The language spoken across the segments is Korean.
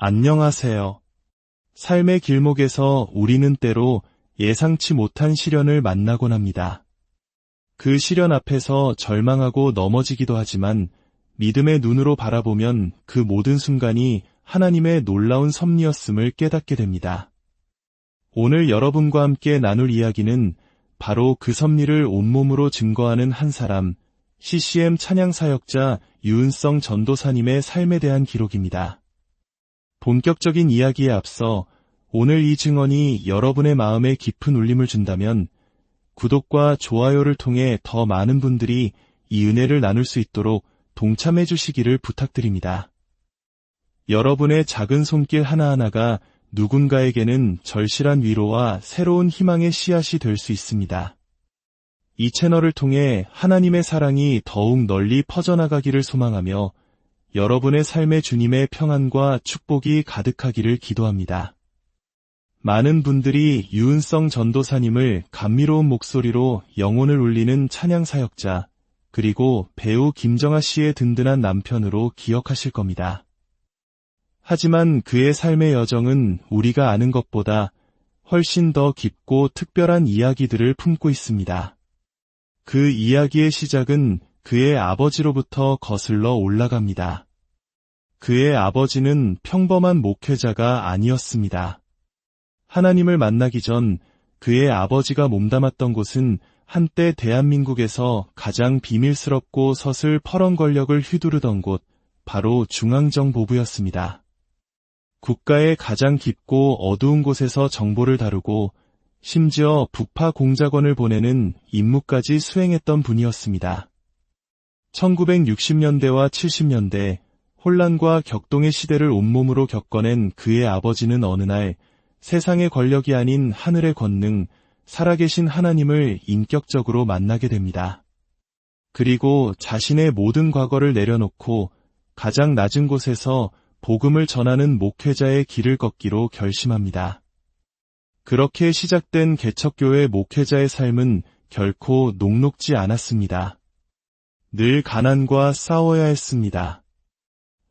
안녕하세요. 삶의 길목에서 우리는 때로 예상치 못한 시련을 만나곤 합니다. 그 시련 앞에서 절망하고 넘어지기도 하지만 믿음의 눈으로 바라보면 그 모든 순간이 하나님의 놀라운 섭리였음을 깨닫게 됩니다. 오늘 여러분과 함께 나눌 이야기는 바로 그 섭리를 온몸으로 증거하는 한 사람, CCM 찬양사역자 유은성 전도사님의 삶에 대한 기록입니다. 본격적인 이야기에 앞서 오늘 이 증언이 여러분의 마음에 깊은 울림을 준다면 구독과 좋아요를 통해 더 많은 분들이 이 은혜를 나눌 수 있도록 동참해 주시기를 부탁드립니다. 여러분의 작은 손길 하나하나가 누군가에게는 절실한 위로와 새로운 희망의 씨앗이 될 수 있습니다. 이 채널을 통해 하나님의 사랑이 더욱 널리 퍼져나가기를 소망하며 여러분의 삶에 주님의 평안과 축복이 가득하기를 기도합니다. 많은 분들이 유은성 전도사님을 감미로운 목소리로 영혼을 울리는 찬양 사역자, 그리고 배우 김정아 씨의 든든한 남편으로 기억하실 겁니다. 하지만 그의 삶의 여정은 우리가 아는 것보다 훨씬 더 깊고 특별한 이야기들을 품고 있습니다. 그 이야기의 시작은 그의 아버지로부터 거슬러 올라갑니다. 그의 아버지는 평범한 목회자가 아니었습니다. 하나님을 만나기 전 그의 아버지가 몸담았던 곳은 한때 대한민국에서 가장 비밀스럽고 서슬 퍼런 권력을 휘두르던 곳, 바로 중앙정보부였습니다. 국가의 가장 깊고 어두운 곳에서 정보를 다루고 심지어 북파 공작원을 보내는 임무까지 수행했던 분이었습니다. 1960년대와 70년대 혼란과 격동의 시대를 온몸으로 겪어낸 그의 아버지는 어느 날 세상의 권력이 아닌 하늘의 권능, 살아계신 하나님을 인격적으로 만나게 됩니다. 그리고 자신의 모든 과거를 내려놓고 가장 낮은 곳에서 복음을 전하는 목회자의 길을 걷기로 결심합니다. 그렇게 시작된 개척교회 목회자의 삶은 결코 녹록지 않았습니다. 늘 가난과 싸워야 했습니다.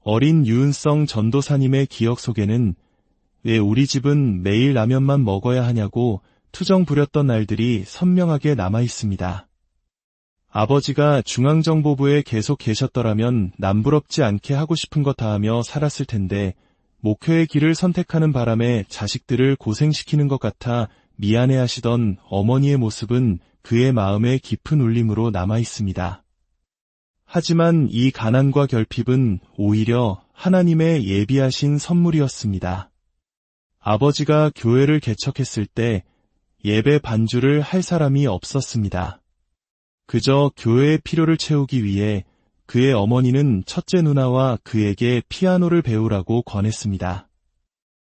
어린 유은성 전도사님의 기억 속에는 왜 우리 집은 매일 라면만 먹어야 하냐고 투정 부렸던 날들이 선명하게 남아 있습니다. 아버지가 중앙정보부에 계속 계셨더라면 남부럽지 않게 하고 싶은 것 다 하며 살았을 텐데 목회의 길을 선택하는 바람에 자식들을 고생시키는 것 같아 미안해하시던 어머니의 모습은 그의 마음에 깊은 울림으로 남아 있습니다. 하지만 이 가난과 결핍은 오히려 하나님의 예비하신 선물이었습니다. 아버지가 교회를 개척했을 때 예배 반주를 할 사람이 없었습니다. 그저 교회의 필요를 채우기 위해 그의 어머니는 첫째 누나와 그에게 피아노를 배우라고 권했습니다.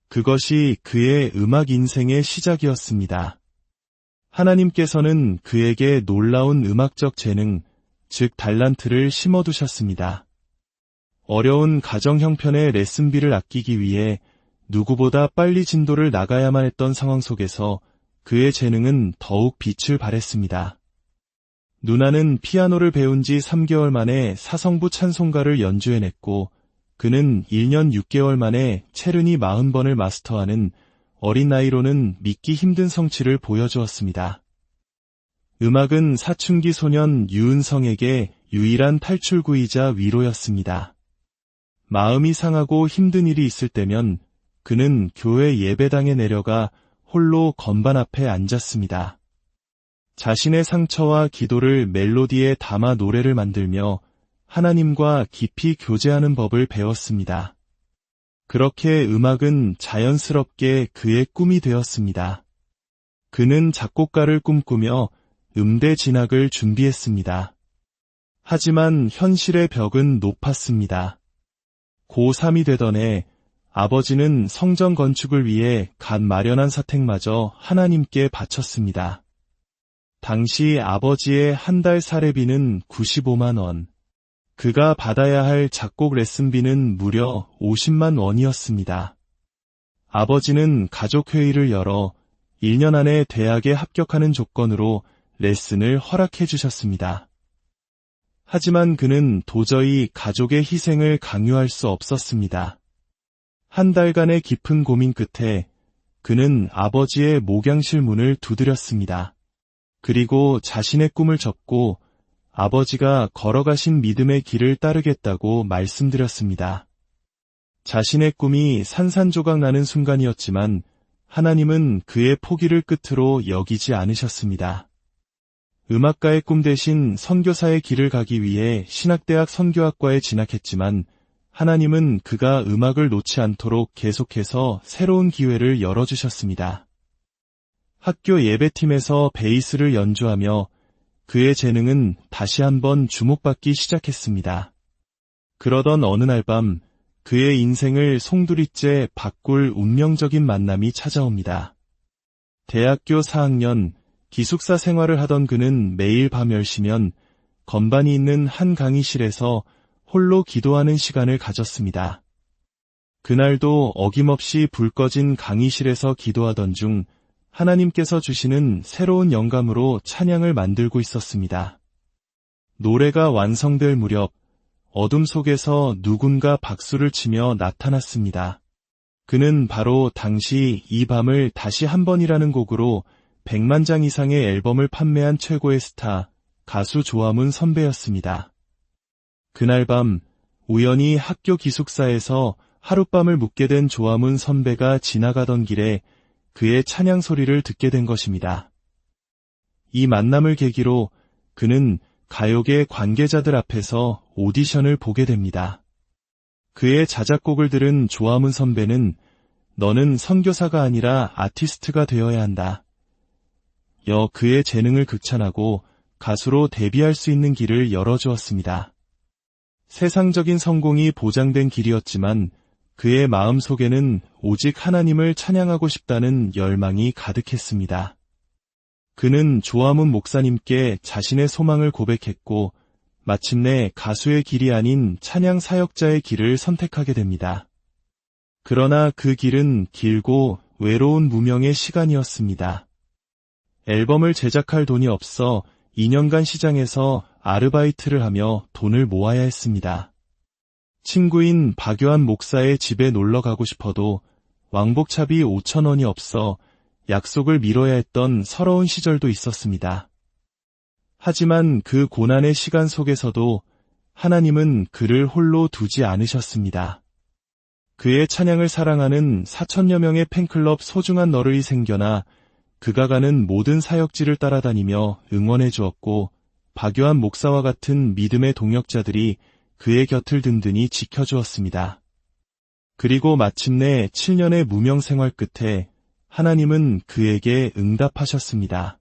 그것이 그의 음악 인생의 시작이었습니다. 하나님께서는 그에게 놀라운 음악적 재능, 즉 달란트를 심어두셨습니다. 어려운 가정 형편의 레슨비를 아끼기 위해 누구보다 빨리 진도를 나가야만 했던 상황 속에서 그의 재능은 더욱 빛을 발했습니다. 누나는 피아노를 배운 지 3개월 만에 사성부 찬송가를 연주해냈고 그는 1년 6개월 만에 체르니 40번을 마스터하는 어린 나이로는 믿기 힘든 성취를 보여주었습니다. 음악은 사춘기 소년 유은성에게 유일한 탈출구이자 위로였습니다. 마음이 상하고 힘든 일이 있을 때면 그는 교회 예배당에 내려가 홀로 건반 앞에 앉았습니다. 자신의 상처와 기도를 멜로디에 담아 노래를 만들며 하나님과 깊이 교제하는 법을 배웠습니다. 그렇게 음악은 자연스럽게 그의 꿈이 되었습니다. 그는 작곡가를 꿈꾸며 음대 진학을 준비했습니다. 하지만 현실의 벽은 높았습니다. 고3이 되던 해 아버지는 성전 건축을 위해 갓 마련한 사택마저 하나님께 바쳤습니다. 당시 아버지의 한 달 사례비는 95만 원, 그가 받아야 할 작곡 레슨비는 무려 50만 원이었습니다. 아버지는 가족회의를 열어 1년 안에 대학에 합격하는 조건으로 레슨을 허락해 주셨습니다. 하지만 그는 도저히 가족의 희생을 강요할 수 없었습니다. 한 달간의 깊은 고민 끝에 그는 아버지의 목양실 문을 두드렸습니다. 그리고 자신의 꿈을 접고 아버지가 걸어가신 믿음의 길을 따르겠다고 말씀드렸습니다. 자신의 꿈이 산산조각 나는 순간이었지만 하나님은 그의 포기를 끝으로 여기지 않으셨습니다. 음악가의 꿈 대신 선교사의 길을 가기 위해 신학대학 선교학과에 진학했지만 하나님은 그가 음악을 놓지 않도록 계속해서 새로운 기회를 열어주셨습니다. 학교 예배팀에서 베이스를 연주하며 그의 재능은 다시 한번 주목받기 시작했습니다. 그러던 어느 날 밤 그의 인생을 송두리째 바꿀 운명적인 만남이 찾아옵니다. 대학교 4학년 기숙사 생활을 하던 그는 매일 밤 10시면 건반이 있는 한 강의실에서 홀로 기도하는 시간을 가졌습니다. 그날도 어김없이 불 꺼진 강의실에서 기도하던 중 하나님께서 주시는 새로운 영감으로 찬양을 만들고 있었습니다. 노래가 완성될 무렵 어둠 속에서 누군가 박수를 치며 나타났습니다. 그는 바로 당시 이 밤을 다시 한 번이라는 곡으로 100만 장 이상의 앨범을 판매한 최고의 스타, 가수 조화문 선배였습니다. 그날 밤 우연히 학교 기숙사에서 하룻밤을 묵게 된 조화문 선배가 지나가던 길에 그의 찬양 소리를 듣게 된 것입니다. 이 만남을 계기로 그는 가요계 관계자들 앞에서 오디션을 보게 됩니다. 그의 자작곡을 들은 조화문 선배는 너는 선교사가 아니라 아티스트가 되어야 한다. 그의 재능을 극찬하고 가수로 데뷔할 수 있는 길을 열어주었습니다. 세상적인 성공이 보장된 길이었지만 그의 마음속에는 오직 하나님을 찬양하고 싶다는 열망이 가득했습니다. 그는 조화문 목사님께 자신의 소망을 고백했고 마침내 가수의 길이 아닌 찬양 사역자의 길을 선택하게 됩니다. 그러나 그 길은 길고 외로운 무명의 시간이었습니다. 앨범을 제작할 돈이 없어 2년간 시장에서 아르바이트를 하며 돈을 모아야 했습니다. 친구인 박요한 목사의 집에 놀러 가고 싶어도 왕복차비 5,000원이 없어 약속을 미뤄야 했던 서러운 시절도 있었습니다. 하지만 그 고난의 시간 속에서도 하나님은 그를 홀로 두지 않으셨습니다. 그의 찬양을 사랑하는 4,000여 명의 팬클럽 소중한 너를이 생겨나 그가 가는 모든 사역지를 따라다니며 응원해 주었고 박요한 목사와 같은 믿음의 동역자들이 그의 곁을 든든히 지켜주었습니다. 그리고 마침내 7년의 무명 생활 끝에 하나님은 그에게 응답하셨습니다.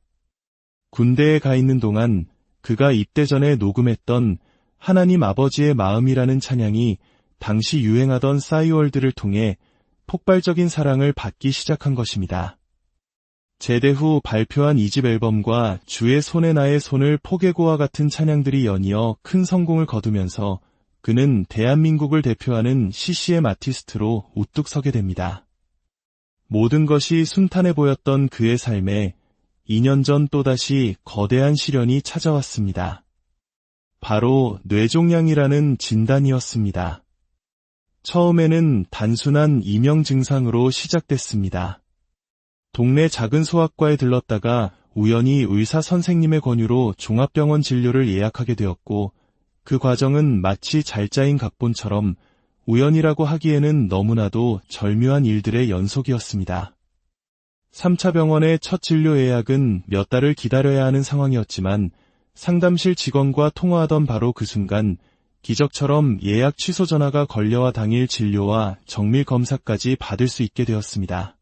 군대에 가 있는 동안 그가 입대 전에 녹음했던 하나님 아버지의 마음이라는 찬양이 당시 유행하던 싸이월드를 통해 폭발적인 사랑을 받기 시작한 것입니다. 제대 후 발표한 2집 앨범과 주의 손에 나의 손을 포개고와 같은 찬양들이 연이어 큰 성공을 거두면서 그는 대한민국을 대표하는 CCM 아티스트로 우뚝 서게 됩니다. 모든 것이 순탄해 보였던 그의 삶에 2년 전 또다시 거대한 시련이 찾아왔습니다. 바로 뇌종양이라는 진단이었습니다. 처음에는 단순한 이명 증상으로 시작됐습니다. 동네 작은 소아과에 들렀다가 우연히 의사 선생님의 권유로 종합병원 진료를 예약하게 되었고 그 과정은 마치 잘 짜인 각본처럼 우연이라고 하기에는 너무나도 절묘한 일들의 연속이었습니다. 3차 병원의 첫 진료 예약은 몇 달을 기다려야 하는 상황이었지만 상담실 직원과 통화하던 바로 그 순간 기적처럼 예약 취소 전화가 걸려와 당일 진료와 정밀 검사까지 받을 수 있게 되었습니다.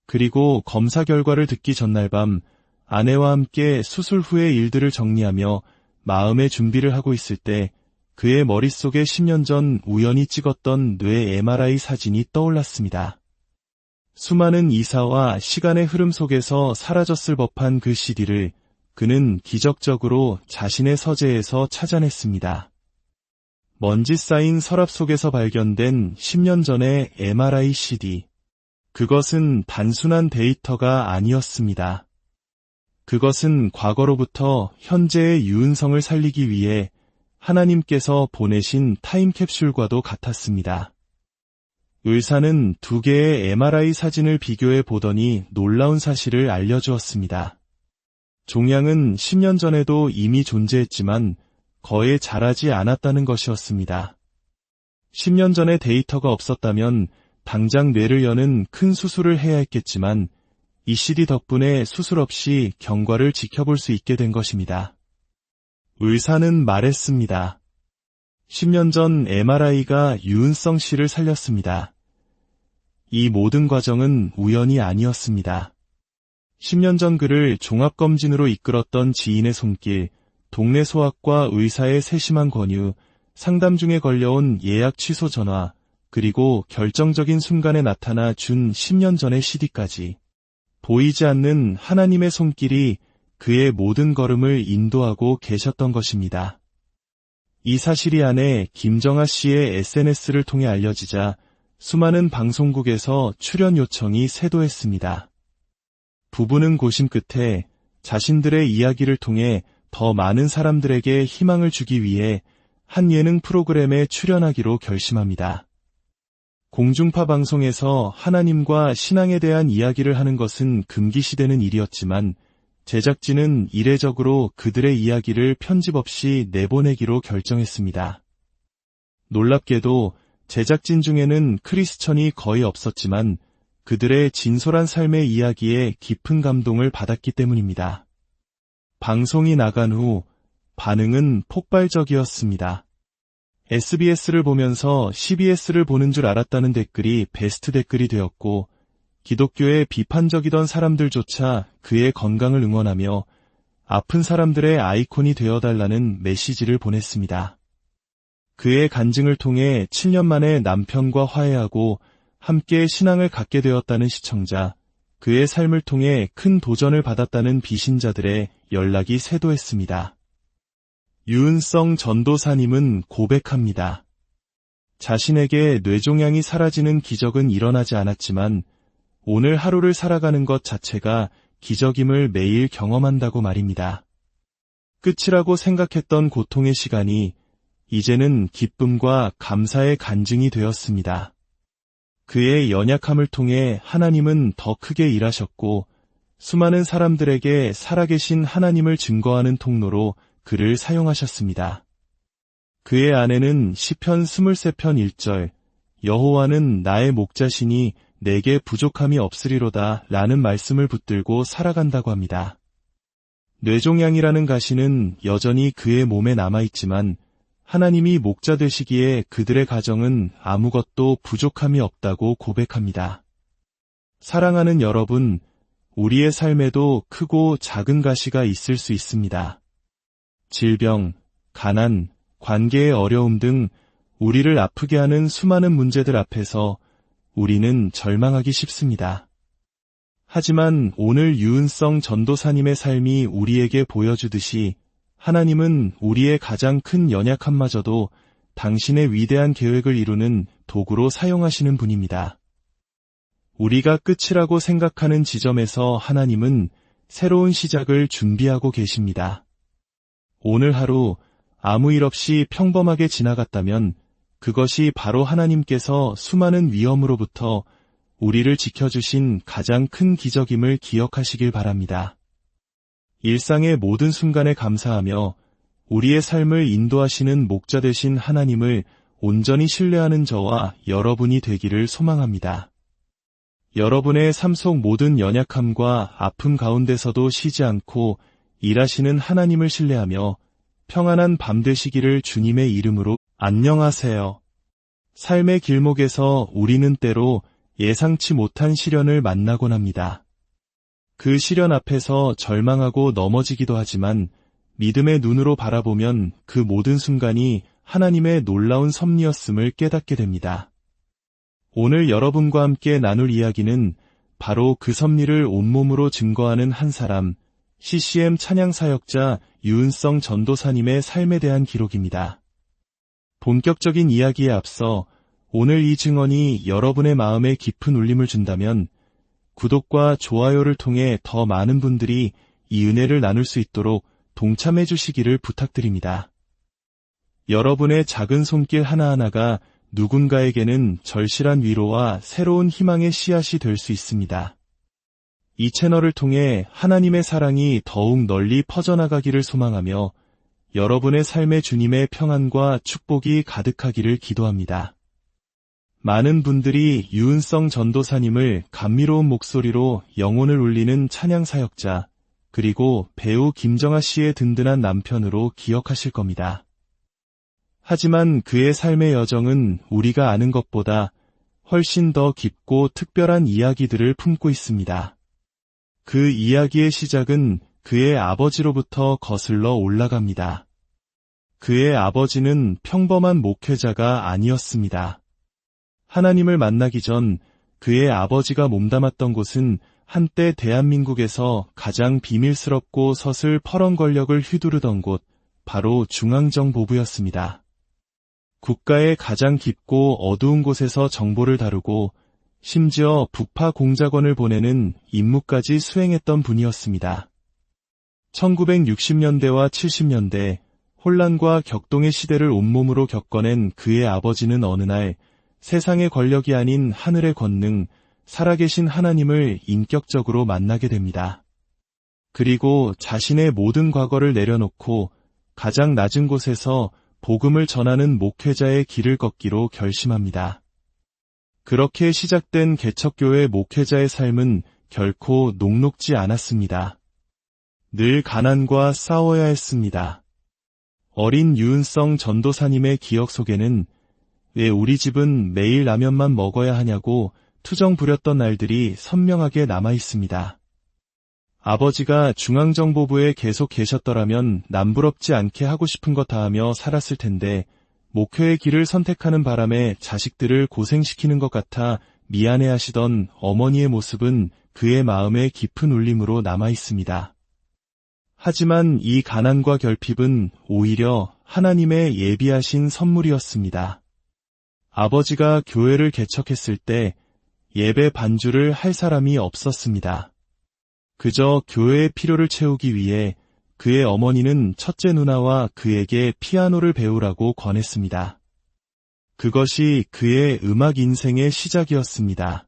그리고 검사 결과를 듣기 전날 밤 아내와 함께 수술 후의 일들을 정리하며 마음의 준비를 하고 있을 때 그의 머릿속에 10년 전 우연히 찍었던 뇌 MRI 사진이 떠올랐습니다. 수많은 이사와 시간의 흐름 속에서 사라졌을 법한 그 CD를 그는 기적적으로 자신의 서재에서 찾아냈습니다. 먼지 쌓인 서랍 속에서 발견된 10년 전의 MRI CD. 그것은 단순한 데이터가 아니었습니다. 그것은 과거로부터 현재의 유은성을 살리기 위해 하나님께서 보내신 타임캡슐과도 같았습니다. 의사는 두 개의 MRI 사진을 비교해 보더니 놀라운 사실을 알려주었습니다. 종양은 10년 전에도 이미 존재했지만 거의 자라지 않았다는 것이었습니다. 10년 전에 데이터가 없었다면 당장 뇌를 여는 큰 수술을 해야 했겠지만 ECD 덕분에 수술 없이 경과를 지켜볼 수 있게 된 것입니다. 의사는 말했습니다. 10년 전 MRI가 유은성 씨를 살렸습니다. 이 모든 과정은 우연이 아니었습니다. 10년 전 그를 종합검진으로 이끌었던 지인의 손길, 동네 소학과 의사의 세심한 권유, 상담 중에 걸려온 예약 취소 전화, 그리고 결정적인 순간에 나타나 준 10년 전의 CD까지 보이지 않는 하나님의 손길이 그의 모든 걸음을 인도하고 계셨던 것입니다. 이 사실이 아내 김정아 씨의 SNS를 통해 알려지자 수많은 방송국에서 출연 요청이 쇄도했습니다. 부부는 고심 끝에 자신들의 이야기를 통해 더 많은 사람들에게 희망을 주기 위해 한 예능 프로그램에 출연하기로 결심합니다. 공중파 방송에서 하나님과 신앙에 대한 이야기를 하는 것은 금기시되는 일이었지만 제작진은 이례적으로 그들의 이야기를 편집 없이 내보내기로 결정했습니다. 놀랍게도 제작진 중에는 크리스천이 거의 없었지만 그들의 진솔한 삶의 이야기에 깊은 감동을 받았기 때문입니다. 방송이 나간 후 반응은 폭발적이었습니다. SBS를 보면서 CBS를 보는 줄 알았다는 댓글이 베스트 댓글이 되었고 기독교에 비판적이던 사람들조차 그의 건강을 응원하며 아픈 사람들의 아이콘이 되어달라는 메시지를 보냈습니다. 그의 간증을 통해 7년 만에 남편과 화해하고 함께 신앙을 갖게 되었다는 시청자, 그의 삶을 통해 큰 도전을 받았다는 비신자들의 연락이 쇄도했습니다. 유은성 전도사님은 고백합니다. 자신에게 뇌종양이 사라지는 기적은 일어나지 않았지만 오늘 하루를 살아가는 것 자체가 기적임을 매일 경험한다고 말입니다. 끝이라고 생각했던 고통의 시간이 이제는 기쁨과 감사의 간증이 되었습니다. 그의 연약함을 통해 하나님은 더 크게 일하셨고 수많은 사람들에게 살아계신 하나님을 증거하는 통로로 그를 사용하셨습니다. 그의 아내는 시편 23편 1절 여호와는 나의 목자시니 내게 부족함이 없으리로다 라는 말씀을 붙들고 살아간다고 합니다. 뇌종양이라는 가시는 여전히 그의 몸에 남아있지만 하나님이 목자 되시기에 그들의 가정은 아무것도 부족함이 없다고 고백합니다. 사랑하는 여러분, 우리의 삶에도 크고 작은 가시가 있을 수 있습니다. 질병, 가난, 관계의 어려움 등 우리를 아프게 하는 수많은 문제들 앞에서 우리는 절망하기 쉽습니다. 하지만 오늘 유은성 전도사님의 삶이 우리에게 보여주듯이 하나님은 우리의 가장 큰 연약함마저도 당신의 위대한 계획을 이루는 도구로 사용하시는 분입니다. 우리가 끝이라고 생각하는 지점에서 하나님은 새로운 시작을 준비하고 계십니다. 오늘 하루 아무 일 없이 평범하게 지나갔다면 그것이 바로 하나님께서 수많은 위험으로부터 우리를 지켜주신 가장 큰 기적임을 기억하시길 바랍니다. 일상의 모든 순간에 감사하며 우리의 삶을 인도하시는 목자 되신 하나님을 온전히 신뢰하는 저와 여러분이 되기를 소망합니다. 여러분의 삶 속 모든 연약함과 아픔 가운데서도 쉬지 않고 일하시는 하나님을 신뢰하며 평안한 밤 되시기를 주님의 이름으로 안녕하세요. 삶의 길목에서 우리는 때로 예상치 못한 시련을 만나곤 합니다. 그 시련 앞에서 절망하고 넘어지기도 하지만 믿음의 눈으로 바라보면 그 모든 순간이 하나님의 놀라운 섭리였음을 깨닫게 됩니다. 오늘 여러분과 함께 나눌 이야기는 바로 그 섭리를 온몸으로 증거하는 한 사람, CCM 찬양사역자 유은성 전도사님의 삶에 대한 기록입니다. 본격적인 이야기에 앞서 오늘 이 증언이 여러분의 마음에 깊은 울림을 준다면 구독과 좋아요를 통해 더 많은 분들이 이 은혜를 나눌 수 있도록 동참해 주시기를 부탁드립니다. 여러분의 작은 손길 하나하나가 누군가에게는 절실한 위로와 새로운 희망의 씨앗이 될 수 있습니다. 이 채널을 통해 하나님의 사랑이 더욱 널리 퍼져나가기를 소망하며 여러분의 삶에 주님의 평안과 축복이 가득하기를 기도합니다. 많은 분들이 유은성 전도사님을 감미로운 목소리로 영혼을 울리는 찬양 사역자, 그리고 배우 김정아 씨의 든든한 남편으로 기억하실 겁니다. 하지만 그의 삶의 여정은 우리가 아는 것보다 훨씬 더 깊고 특별한 이야기들을 품고 있습니다. 그 이야기의 시작은 그의 아버지로부터 거슬러 올라갑니다. 그의 아버지는 평범한 목회자가 아니었습니다. 하나님을 만나기 전 그의 아버지가 몸담았던 곳은 한때 대한민국에서 가장 비밀스럽고 서슬 퍼런 권력을 휘두르던 곳, 바로 중앙정보부였습니다. 국가의 가장 깊고 어두운 곳에서 정보를 다루고 심지어 북파 공작원을 보내는 임무까지 수행했던 분이었습니다. 1960년대와 70년대 혼란과 격동의 시대를 온몸으로 겪어낸 그의 아버지는 어느 날 세상의 권력이 아닌 하늘의 권능, 살아계신 하나님을 인격적으로 만나게 됩니다. 그리고 자신의 모든 과거를 내려놓고 가장 낮은 곳에서 복음을 전하는 목회자의 길을 걷기로 결심합니다. 그렇게 시작된 개척교회 목회자의 삶은 결코 녹록지 않았습니다. 늘 가난과 싸워야 했습니다. 어린 유은성 전도사님의 기억 속에는 왜 우리 집은 매일 라면만 먹어야 하냐고 투정 부렸던 날들이 선명하게 남아 있습니다. 아버지가 중앙정보부에 계속 계셨더라면 남부럽지 않게 하고 싶은 것 다 하며 살았을 텐데 목회의 길을 선택하는 바람에 자식들을 고생시키는 것 같아 미안해하시던 어머니의 모습은 그의 마음에 깊은 울림으로 남아 있습니다. 하지만 이 가난과 결핍은 오히려 하나님의 예비하신 선물이었습니다. 아버지가 교회를 개척했을 때 예배 반주를 할 사람이 없었습니다. 그저 교회의 필요를 채우기 위해 그의 어머니는 첫째 누나와 그에게 피아노를 배우라고 권했습니다. 그것이 그의 음악 인생의 시작이었습니다.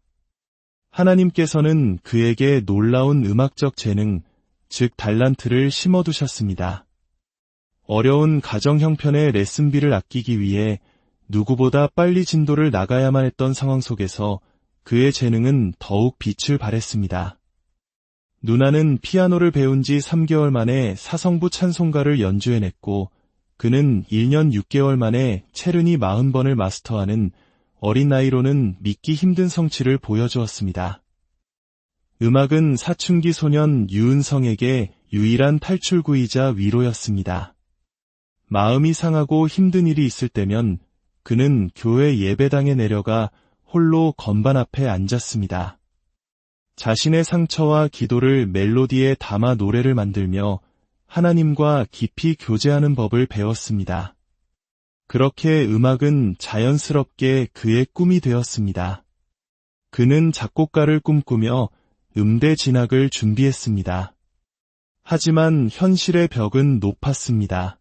하나님께서는 그에게 놀라운 음악적 재능, 즉 달란트를 심어두셨습니다. 어려운 가정 형편의 레슨비를 아끼기 위해 누구보다 빨리 진도를 나가야만 했던 상황 속에서 그의 재능은 더욱 빛을 발했습니다. 누나는 피아노를 배운 지 3개월 만에 사성부 찬송가를 연주해냈고 그는 1년 6개월 만에 체르니 40번을 마스터하는 어린 나이로는 믿기 힘든 성취를 보여주었습니다. 음악은 사춘기 소년 유은성에게 유일한 탈출구이자 위로였습니다. 마음이 상하고 힘든 일이 있을 때면 그는 교회 예배당에 내려가 홀로 건반 앞에 앉았습니다. 자신의 상처와 기도를 멜로디에 담아 노래를 만들며 하나님과 깊이 교제하는 법을 배웠습니다. 그렇게 음악은 자연스럽게 그의 꿈이 되었습니다. 그는 작곡가를 꿈꾸며 음대 진학을 준비했습니다. 하지만 현실의 벽은 높았습니다.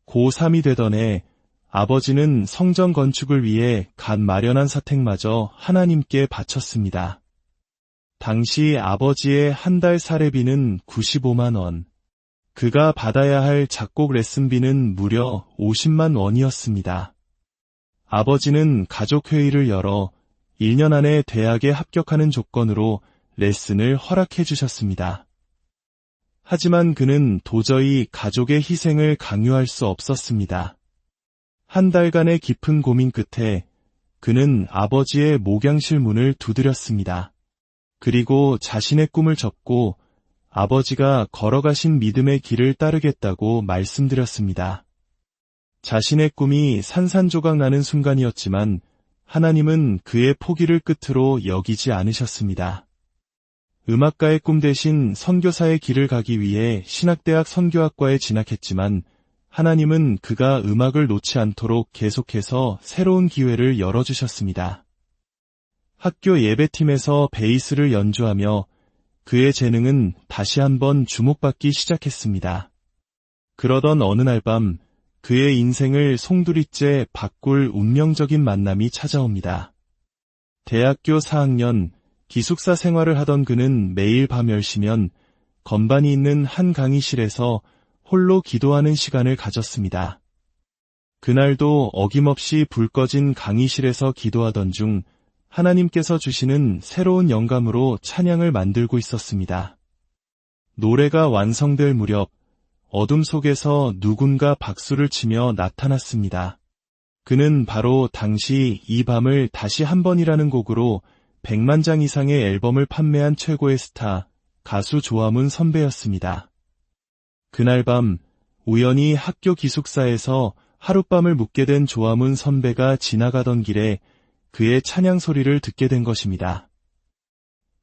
고3이 되던 해 아버지는 성전 건축을 위해 갓 마련한 사택마저 하나님께 바쳤습니다. 당시 아버지의 한 달 사례비는 95만 원, 그가 받아야 할 작곡 레슨비는 무려 50만 원이었습니다. 아버지는 가족회의를 열어 1년 안에 대학에 합격하는 조건으로 레슨을 허락해 주셨습니다. 하지만 그는 도저히 가족의 희생을 강요할 수 없었습니다. 한 달간의 깊은 고민 끝에 그는 아버지의 목양실 문을 두드렸습니다. 그리고 자신의 꿈을 접고 아버지가 걸어가신 믿음의 길을 따르겠다고 말씀드렸습니다. 자신의 꿈이 산산조각 나는 순간이었지만 하나님은 그의 포기를 끝으로 여기지 않으셨습니다. 음악가의 꿈 대신 선교사의 길을 가기 위해 신학대학 선교학과에 진학했지만 하나님은 그가 음악을 놓지 않도록 계속해서 새로운 기회를 열어주셨습니다. 학교 예배팀에서 베이스를 연주하며 그의 재능은 다시 한번 주목받기 시작했습니다. 그러던 어느 날 밤 그의 인생을 송두리째 바꿀 운명적인 만남이 찾아옵니다. 대학교 4학년 기숙사 생활을 하던 그는 매일 밤 10시면 건반이 있는 한 강의실에서 홀로 기도하는 시간을 가졌습니다. 그날도 어김없이 불 꺼진 강의실에서 기도하던 중 하나님께서 주시는 새로운 영감으로 찬양을 만들고 있었습니다. 노래가 완성될 무렵 어둠 속에서 누군가 박수를 치며 나타났습니다. 그는 바로 당시 이 밤을 다시 한 번이라는 곡으로 100만 장 이상의 앨범을 판매한 최고의 스타, 가수 조화문 선배였습니다. 그날 밤 우연히 학교 기숙사에서 하룻밤을 묵게 된 조화문 선배가 지나가던 길에 그의 찬양 소리를 듣게 된 것입니다.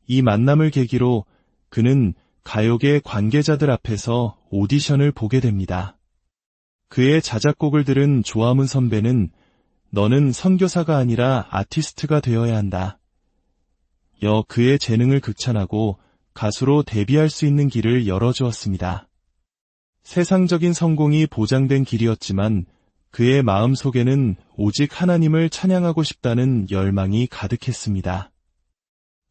이 만남을 계기로 그는 가요계 관계자들 앞에서 오디션을 보게 됩니다. 그의 자작곡을 들은 조화문 선배는 너는 선교사가 아니라 아티스트가 되어야 한다. 그의 재능을 극찬하고 가수로 데뷔할 수 있는 길을 열어주었습니다. 세상적인 성공이 보장된 길이었지만 그의 마음속에는 오직 하나님을 찬양하고 싶다는 열망이 가득했습니다.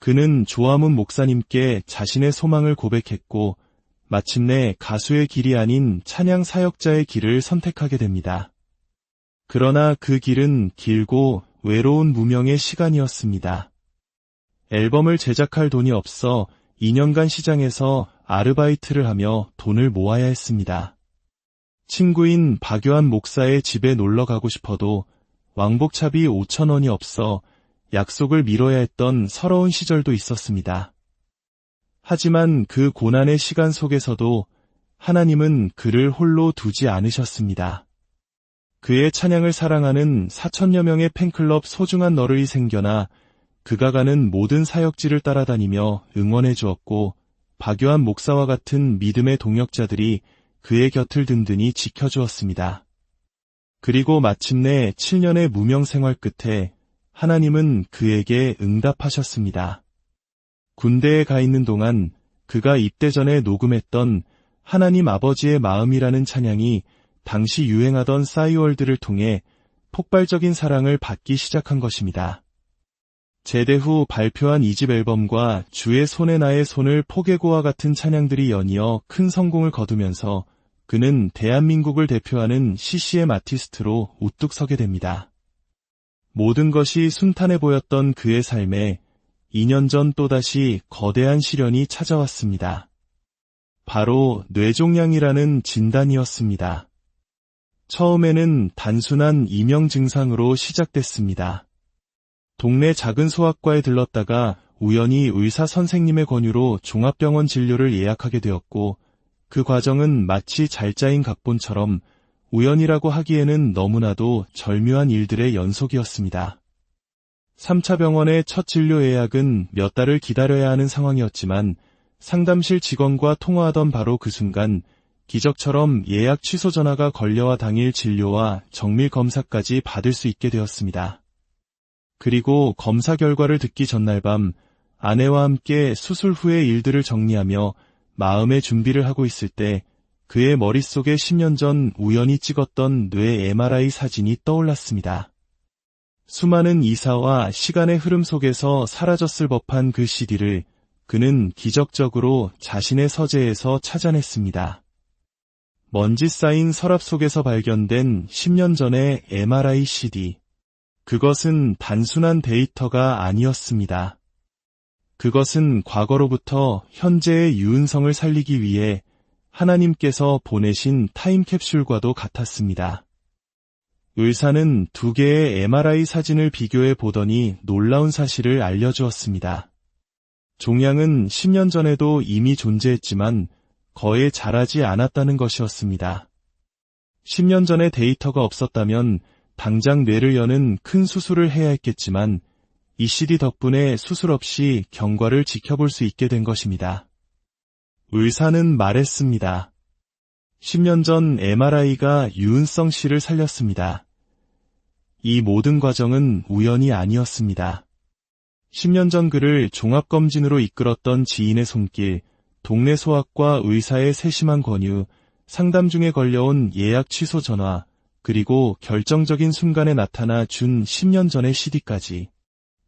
그는 조화문 목사님께 자신의 소망을 고백했고 마침내 가수의 길이 아닌 찬양 사역자의 길을 선택하게 됩니다. 그러나 그 길은 길고 외로운 무명의 시간이었습니다. 앨범을 제작할 돈이 없어 2년간 시장에서 아르바이트를 하며 돈을 모아야 했습니다. 친구인 박요한 목사의 집에 놀러 가고 싶어도 왕복차비 5,000원이 없어 약속을 미뤄야 했던 서러운 시절도 있었습니다. 하지만 그 고난의 시간 속에서도 하나님은 그를 홀로 두지 않으셨습니다. 그의 찬양을 사랑하는 4,000여 명의 팬클럽 소중한 너를 생겨나 그가 가는 모든 사역지를 따라다니며 응원해 주었고 박요한 목사와 같은 믿음의 동역자들이 그의 곁을 든든히 지켜주었습니다. 그리고 마침내 7년의 무명 생활 끝에 하나님은 그에게 응답하셨습니다. 군대에 가 있는 동안 그가 입대 전에 녹음했던 하나님 아버지의 마음이라는 찬양이 당시 유행하던 싸이월드를 통해 폭발적인 사랑을 받기 시작한 것입니다. 제대 후 발표한 2집 앨범과 주의 손에 나의 손을 포개고와 같은 찬양들이 연이어 큰 성공을 거두면서 그는 대한민국을 대표하는 CCM 아티스트로 우뚝 서게 됩니다. 모든 것이 순탄해 보였던 그의 삶에 2년 전 또다시 거대한 시련이 찾아왔습니다. 바로 뇌종양이라는 진단이었습니다. 처음에는 단순한 이명 증상으로 시작됐습니다. 동네 작은 소아과에 들렀다가 우연히 의사 선생님의 권유로 종합병원 진료를 예약하게 되었고 그 과정은 마치 잘 짜인 각본처럼 우연이라고 하기에는 너무나도 절묘한 일들의 연속이었습니다. 3차 병원의 첫 진료 예약은 몇 달을 기다려야 하는 상황이었지만 상담실 직원과 통화하던 바로 그 순간 기적처럼 예약 취소 전화가 걸려와 당일 진료와 정밀 검사까지 받을 수 있게 되었습니다. 그리고 검사 결과를 듣기 전날 밤 아내와 함께 수술 후의 일들을 정리하며 마음의 준비를 하고 있을 때 그의 머릿속에 10년 전 우연히 찍었던 뇌 MRI 사진이 떠올랐습니다. 수많은 이사와 시간의 흐름 속에서 사라졌을 법한 그 CD를 그는 기적적으로 자신의 서재에서 찾아냈습니다. 먼지 쌓인 서랍 속에서 발견된 10년 전의 MRI CD. 그것은 단순한 데이터가 아니었습니다. 그것은 과거로부터 현재의 유은성을 살리기 위해 하나님께서 보내신 타임캡슐과도 같았습니다. 의사는 두 개의 MRI 사진을 비교해 보더니 놀라운 사실을 알려주었습니다. 종양은 10년 전에도 이미 존재했지만 거의 자라지 않았다는 것이었습니다. 10년 전에 데이터가 없었다면 당장 뇌를 여는 큰 수술을 해야 했겠지만 이 CD 덕분에 수술 없이 경과를 지켜볼 수 있게 된 것입니다. 의사는 말했습니다. 10년 전 MRI가 유은성 씨를 살렸습니다. 이 모든 과정은 우연이 아니었습니다. 10년 전 그를 종합검진으로 이끌었던 지인의 손길, 동네 소아과 의사의 세심한 권유, 상담 중에 걸려온 예약 취소 전화, 그리고 결정적인 순간에 나타나 준 10년 전의 CD까지.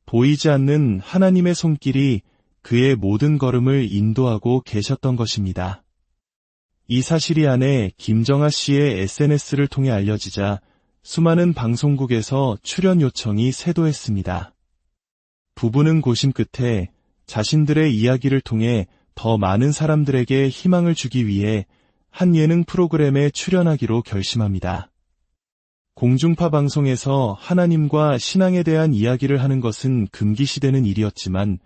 보이지 않는 하나님의 손길이 그의 모든 걸음을 인도하고 계셨던 것입니다. 이 사실이 아내 김정아 씨의 SNS를 통해 알려지자 수많은 방송국에서 출연 요청이 쇄도했습니다. 부부는 고심 끝에 자신들의 이야기를 통해 더 많은 사람들에게 희망을 주기 위해 한 예능 프로그램에 출연하기로 결심합니다. 공중파 방송에서 하나님과 신앙에 대한 이야기를 하는 것은 금기시되는 일이었지만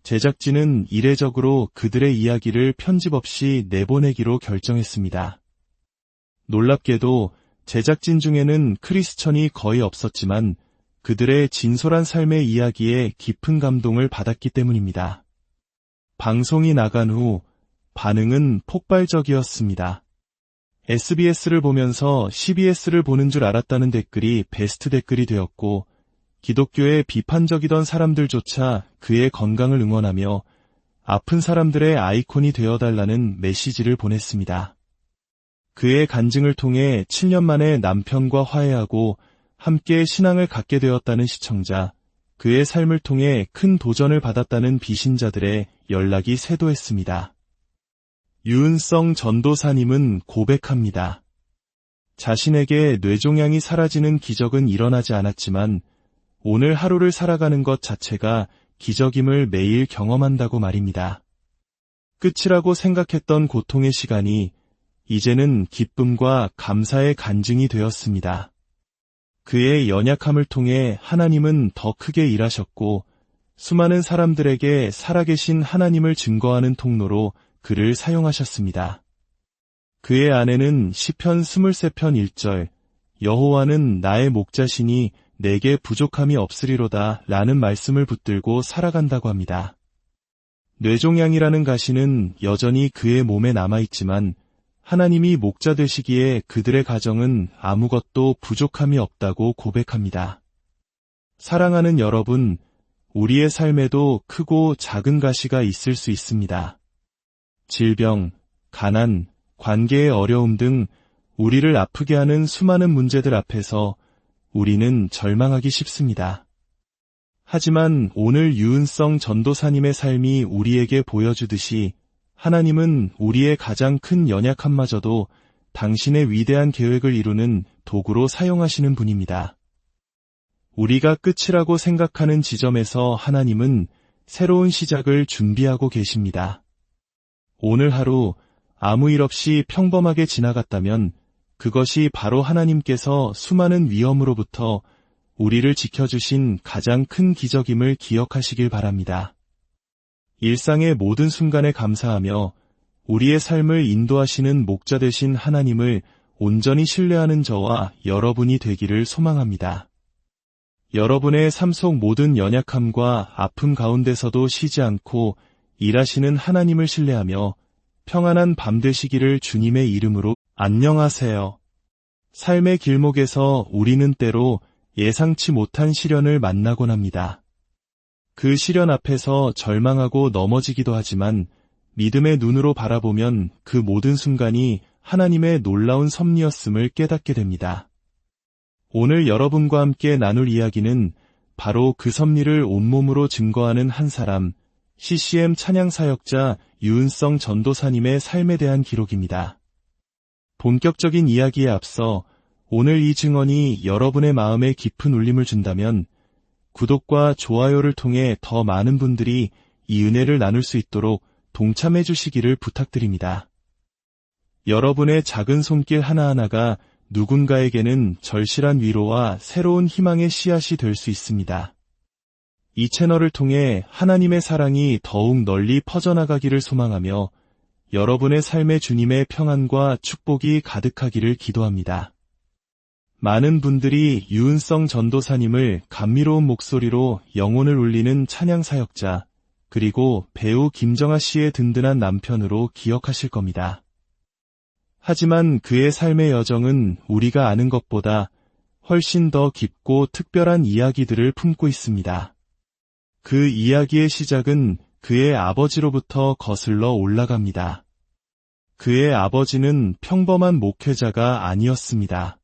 제작진은 이례적으로 그들의 이야기를 편집 없이 내보내기로 결정했습니다. 놀랍게도 제작진 중에는 크리스천이 거의 없었지만 그들의 진솔한 삶의 이야기에 깊은 감동을 받았기 때문입니다. 방송이 나간 후 반응은 폭발적이었습니다. SBS를 보면서 CBS를 보는 줄 알았다는 댓글이 베스트 댓글이 되었고 기독교에 비판적이던 사람들조차 그의 건강을 응원하며 아픈 사람들의 아이콘이 되어달라는 메시지를 보냈습니다. 그의 간증을 통해 7년 만에 남편과 화해하고 함께 신앙을 갖게 되었다는 시청자, 그의 삶을 통해 큰 도전을 받았다는 비신자들의 연락이 쇄도했습니다. 유은성 전도사님은 고백합니다. 자신에게 뇌종양이 사라지는 기적은 일어나지 않았지만 오늘 하루를 살아가는 것 자체가 기적임을 매일 경험한다고 말입니다. 끝이라고 생각했던 고통의 시간이 이제는 기쁨과 감사의 간증이 되었습니다. 그의 연약함을 통해 하나님은 더 크게 일하셨고 수많은 사람들에게 살아계신 하나님을 증거하는 통로로 그를 사용하셨습니다. 그의 아내는 시편 23편 1절 여호와는 나의 목자시니 내게 부족함이 없으리로다 라는 말씀을 붙들고 살아간다고 합니다. 뇌종양이라는 가시는 여전히 그의 몸에 남아있지만 하나님이 목자 되시기에 그들의 가정은 아무것도 부족함이 없다고 고백합니다. 사랑하는 여러분, 우리의 삶에도 크고 작은 가시가 있을 수 있습니다. 질병, 가난, 관계의 어려움 등 우리를 아프게 하는 수많은 문제들 앞에서 우리는 절망하기 쉽습니다. 하지만 오늘 유은성 전도사님의 삶이 우리에게 보여주듯이 하나님은 우리의 가장 큰 연약함마저도 당신의 위대한 계획을 이루는 도구로 사용하시는 분입니다. 우리가 끝이라고 생각하는 지점에서 하나님은 새로운 시작을 준비하고 계십니다. 오늘 하루 아무 일 없이 평범하게 지나갔다면 그것이 바로 하나님께서 수많은 위험으로부터 우리를 지켜주신 가장 큰 기적임을 기억하시길 바랍니다. 일상의 모든 순간에 감사하며 우리의 삶을 인도하시는 목자 되신 하나님을 온전히 신뢰하는 저와 여러분이 되기를 소망합니다. 여러분의 삶 속 모든 연약함과 아픔 가운데서도 쉬지 않고 일하시는 하나님을 신뢰하며 평안한 밤 되시기를 주님의 이름으로 안녕하세요. 삶의 길목에서 우리는 때로 예상치 못한 시련을 만나곤 합니다. 그 시련 앞에서 절망하고 넘어지기도 하지만 믿음의 눈으로 바라보면 그 모든 순간이 하나님의 놀라운 섭리였음을 깨닫게 됩니다. 오늘 여러분과 함께 나눌 이야기는 바로 그 섭리를 온몸으로 증거하는 한 사람, CCM 찬양 사역자 유은성 전도사님의 삶에 대한 기록입니다. 본격적인 이야기에 앞서 오늘 이 증언이 여러분의 마음에 깊은 울림을 준다면 구독과 좋아요를 통해 더 많은 분들이 이 은혜를 나눌 수 있도록 동참해 주시기를 부탁드립니다. 여러분의 작은 손길 하나하나가 누군가에게는 절실한 위로와 새로운 희망의 씨앗이 될 수 있습니다. 이 채널을 통해 하나님의 사랑이 더욱 널리 퍼져나가기를 소망하며 여러분의 삶에 주님의 평안과 축복이 가득하기를 기도합니다. 많은 분들이 유은성 전도사님을 감미로운 목소리로 영혼을 울리는 찬양 사역자, 그리고 배우 김정아 씨의 든든한 남편으로 기억하실 겁니다. 하지만 그의 삶의 여정은 우리가 아는 것보다 훨씬 더 깊고 특별한 이야기들을 품고 있습니다. 그 이야기의 시작은 그의 아버지로부터 거슬러 올라갑니다. 그의 아버지는 평범한 목회자가 아니었습니다.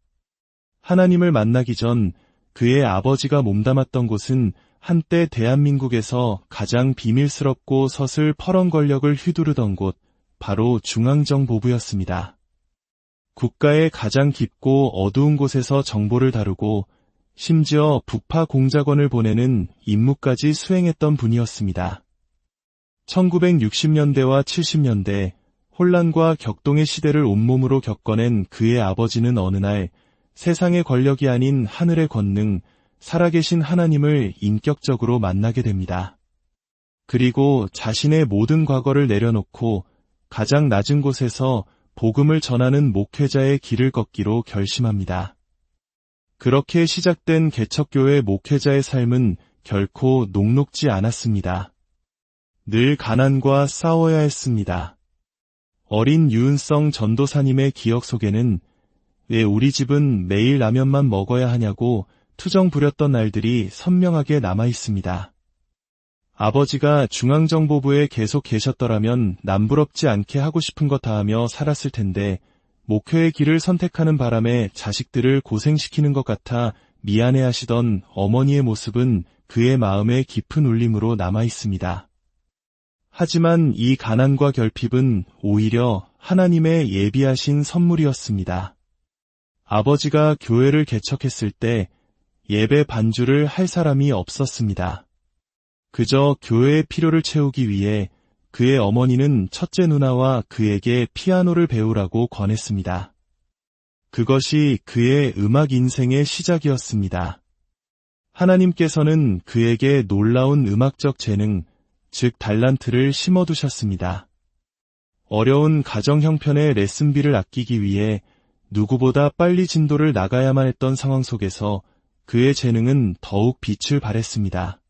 하나님을 만나기 전 그의 아버지가 몸담았던 곳은 한때 대한민국에서 가장 비밀스럽고 서슬 퍼런 권력을 휘두르던 곳, 바로 중앙정보부였습니다. 국가의 가장 깊고 어두운 곳에서 정보를 다루고 심지어 북파 공작원을 보내는 임무까지 수행했던 분이었습니다. 1960년대와 70년대 혼란과 격동의 시대를 온몸으로 겪어낸 그의 아버지는 어느 날 세상의 권력이 아닌 하늘의 권능, 살아계신 하나님을 인격적으로 만나게 됩니다. 그리고 자신의 모든 과거를 내려놓고 가장 낮은 곳에서 복음을 전하는 목회자의 길을 걷기로 결심합니다. 그렇게 시작된 개척교회 목회자의 삶은 결코 녹록지 않았습니다. 늘 가난과 싸워야 했습니다. 어린 유은성 전도사님의 기억 속에는 왜 우리 집은 매일 라면만 먹어야 하냐고 투정 부렸던 날들이 선명하게 남아 있습니다. 아버지가 중앙정보부에 계속 계셨더라면 남부럽지 않게 하고 싶은 것 다 하며 살았을 텐데 목회의 길을 선택하는 바람에 자식들을 고생시키는 것 같아 미안해하시던 어머니의 모습은 그의 마음에 깊은 울림으로 남아 있습니다. 하지만 이 가난과 결핍은 오히려 하나님의 예비하신 선물이었습니다. 아버지가 교회를 개척했을 때 예배 반주를 할 사람이 없었습니다. 그저 교회의 필요를 채우기 위해 그의 어머니는 첫째 누나와 그에게 피아노를 배우라고 권했습니다. 그것이 그의 음악 인생의 시작이었습니다. 하나님께서는 그에게 놀라운 음악적 재능, 즉 달란트를 심어두셨습니다. 어려운 가정 형편의 레슨비를 아끼기 위해 누구보다 빨리 진도를 나가야만 했던 상황 속에서 그의 재능은 더욱 빛을 발했습니다.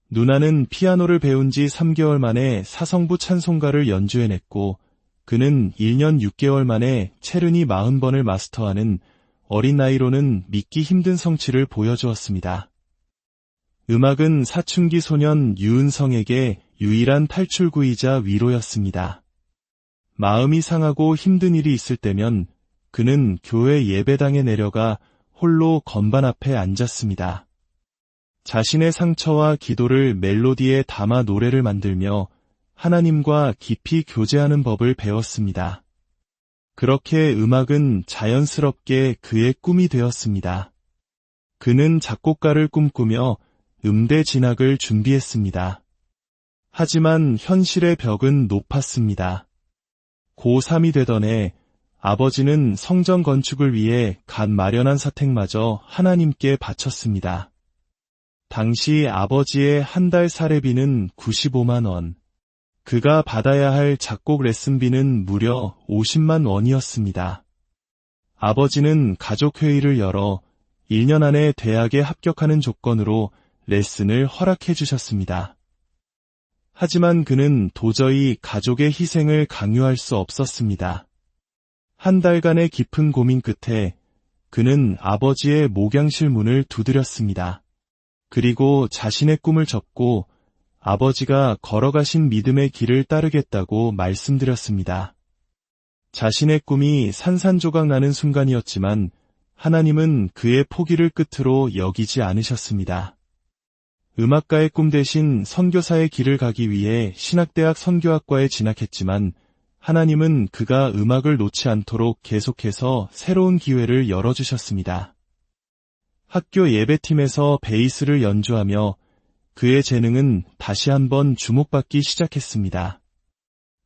누나는 피아노를 배운 지 3개월 만에 사성부 찬송가를 연주해냈고 그는 1년 6개월 만에 체르니 40번을 마스터하는 어린 나이로는 믿기 힘든 성취를 보여주었습니다. 음악은 사춘기 소년 유은성에게 유일한 탈출구이자 위로였습니다. 마음이 상하고 힘든 일이 있을 때면 그는 교회 예배당에 내려가 홀로 건반 앞에 앉았습니다. 자신의 상처와 기도를 멜로디에 담아 노래를 만들며 하나님과 깊이 교제하는 법을 배웠습니다. 그렇게 음악은 자연스럽게 그의 꿈이 되었습니다. 그는 작곡가를 꿈꾸며 음대 진학을 준비했습니다. 하지만 현실의 벽은 높았습니다. 고3이 되던 해 아버지는 성전 건축을 위해 갓 마련한 사택마저 하나님께 바쳤습니다. 당시 아버지의 한 달 사례비는 95만 원, 그가 받아야 할 작곡 레슨비는 무려 50만 원이었습니다. 아버지는 가족회의를 열어 1년 안에 대학에 합격하는 조건으로 레슨을 허락해 주셨습니다. 하지만 그는 도저히 가족의 희생을 강요할 수 없었습니다. 한 달간의 깊은 고민 끝에 그는 아버지의 목양실 문을 두드렸습니다. 그리고 자신의 꿈을 접고 아버지가 걸어가신 믿음의 길을 따르겠다고 말씀드렸습니다. 자신의 꿈이 산산조각 나는 순간이었지만 하나님은 그의 포기를 끝으로 여기지 않으셨습니다. 음악가의 꿈 대신 선교사의 길을 가기 위해 신학대학 선교학과에 진학했지만 하나님은 그가 음악을 놓지 않도록 계속해서 새로운 기회를 열어주셨습니다. 학교 예배팀에서 베이스를 연주하며 그의 재능은 다시 한번 주목받기 시작했습니다.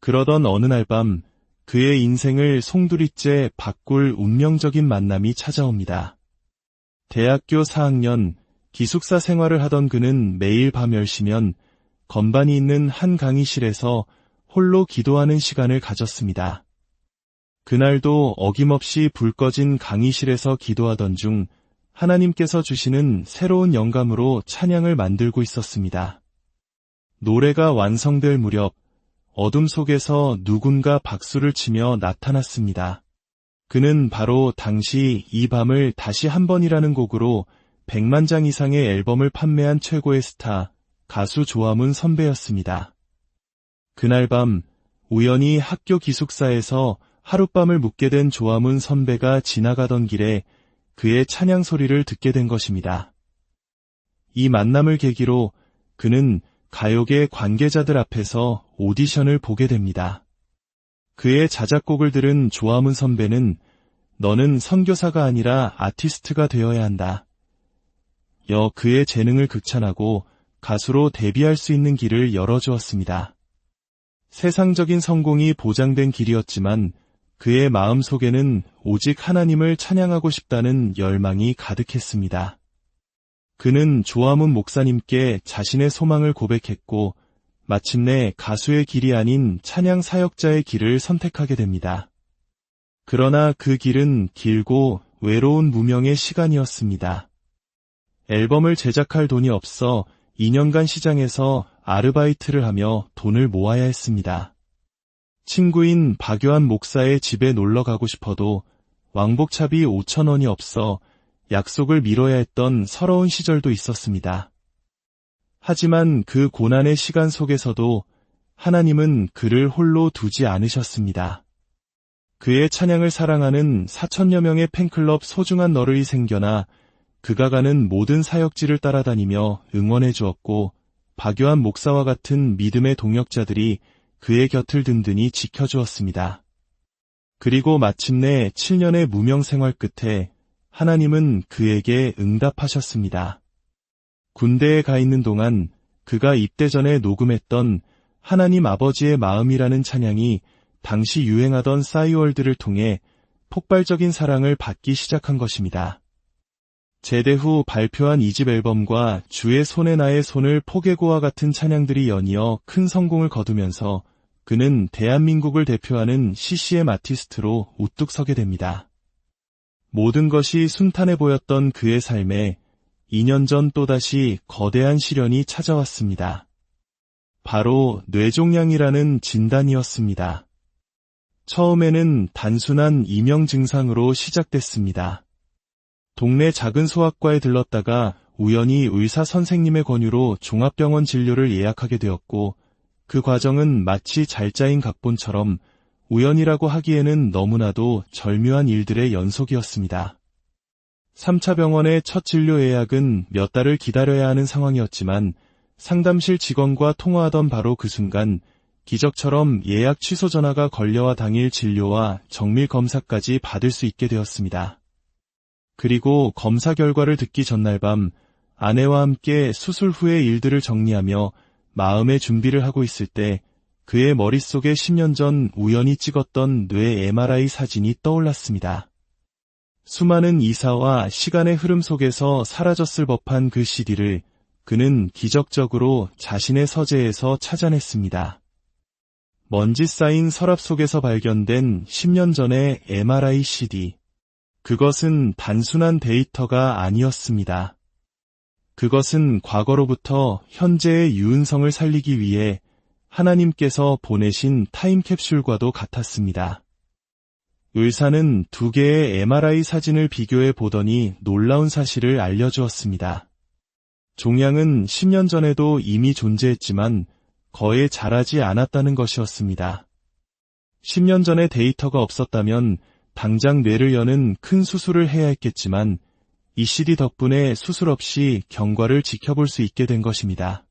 그러던 어느 날 밤 그의 인생을 송두리째 바꿀 운명적인 만남이 찾아옵니다. 대학교 4학년 기숙사 생활을 하던 그는 매일 밤 10시면 건반이 있는 한 강의실에서 홀로 기도하는 시간을 가졌습니다. 그날도 어김없이 불 꺼진 강의실에서 기도하던 중 하나님께서 주시는 새로운 영감으로 찬양을 만들고 있었습니다. 노래가 완성될 무렵 어둠 속에서 누군가 박수를 치며 나타났습니다. 그는 바로 당시 이 밤을 다시 한 번이라는 곡으로 100만 장 이상의 앨범을 판매한 최고의 스타, 가수 조화문 선배였습니다. 그날 밤 우연히 학교 기숙사에서 하룻밤을 묵게 된 조화문 선배가 지나가던 길에 그의 찬양 소리를 듣게 된 것입니다. 이 만남을 계기로 그는 가요계 관계자들 앞에서 오디션을 보게 됩니다. 그의 자작곡을 들은 조화문 선배는 너는 선교사가 아니라 아티스트가 되어야 한다. 그의 재능을 극찬하고 가수로 데뷔할 수 있는 길을 열어주었습니다. 세상적인 성공이 보장된 길이었지만 그의 마음속에는 오직 하나님을 찬양하고 싶다는 열망이 가득했습니다. 그는 조화문 목사님께 자신의 소망을 고백했고 마침내 가수의 길이 아닌 찬양 사역자의 길을 선택하게 됩니다. 그러나 그 길은 길고 외로운 무명의 시간이었습니다. 앨범을 제작할 돈이 없어 2년간 시장에서 아르바이트를 하며 돈을 모아야 했습니다. 친구인 박요한 목사의 집에 놀러 가고 싶어도 왕복차비 5,000원이 없어 약속을 미뤄야 했던 서러운 시절도 있었습니다. 하지만 그 고난의 시간 속에서도 하나님은 그를 홀로 두지 않으셨습니다. 그의 찬양을 사랑하는 4,000여 명의 팬클럽 소중한 너를이 생겨나 그가 가는 모든 사역지를 따라다니며 응원해 주었고 박요한 목사와 같은 믿음의 동역자들이 그의 곁을 든든히 지켜주었습니다. 그리고 마침내 7년의 무명 생활 끝에 하나님은 그에게 응답하셨습니다. 군대에 가 있는 동안 그가 입대 전에 녹음했던 하나님 아버지의 마음이라는 찬양이 당시 유행하던 싸이월드를 통해 폭발적인 사랑을 받기 시작한 것입니다. 제대 후 발표한 2집 앨범과 주의 손에 나의 손을 포개고와 같은 찬양들이 연이어 큰 성공을 거두면서 그는 대한민국을 대표하는 CCM 아티스트로 우뚝 서게 됩니다. 모든 것이 순탄해 보였던 그의 삶에 2년 전 또다시 거대한 시련이 찾아왔습니다. 바로 뇌종양이라는 진단이었습니다. 처음에는 단순한 이명 증상으로 시작됐습니다. 동네 작은 소아과에 들렀다가 우연히 의사 선생님의 권유로 종합병원 진료를 예약하게 되었고 그 과정은 마치 잘 짜인 각본처럼 우연이라고 하기에는 너무나도 절묘한 일들의 연속이었습니다. 3차 병원의 첫 진료 예약은 몇 달을 기다려야 하는 상황이었지만 상담실 직원과 통화하던 바로 그 순간 기적처럼 예약 취소 전화가 걸려와 당일 진료와 정밀 검사까지 받을 수 있게 되었습니다. 그리고 검사 결과를 듣기 전날 밤 아내와 함께 수술 후의 일들을 정리하며 마음의 준비를 하고 있을 때 그의 머릿속에 10년 전 우연히 찍었던 뇌 MRI 사진이 떠올랐습니다. 수많은 이사와 시간의 흐름 속에서 사라졌을 법한 그 CD를 그는 기적적으로 자신의 서재에서 찾아냈습니다. 먼지 쌓인 서랍 속에서 발견된 10년 전의 MRI CD. 그것은 단순한 데이터가 아니었습니다. 그것은 과거로부터 현재의 유은성을 살리기 위해 하나님께서 보내신 타임캡슐과도 같았습니다. 의사는 2개의 MRI 사진을 비교해 보더니 놀라운 사실을 알려주었습니다. 종양은 10년 전에도 이미 존재했지만 거의 자라지 않았다는 것이었습니다. 10년 전에 데이터가 없었다면 당장 뇌를 여는 큰 수술을 해야 했겠지만 이 CD 덕분에 수술 없이 경과를 지켜볼 수 있게 된 것입니다.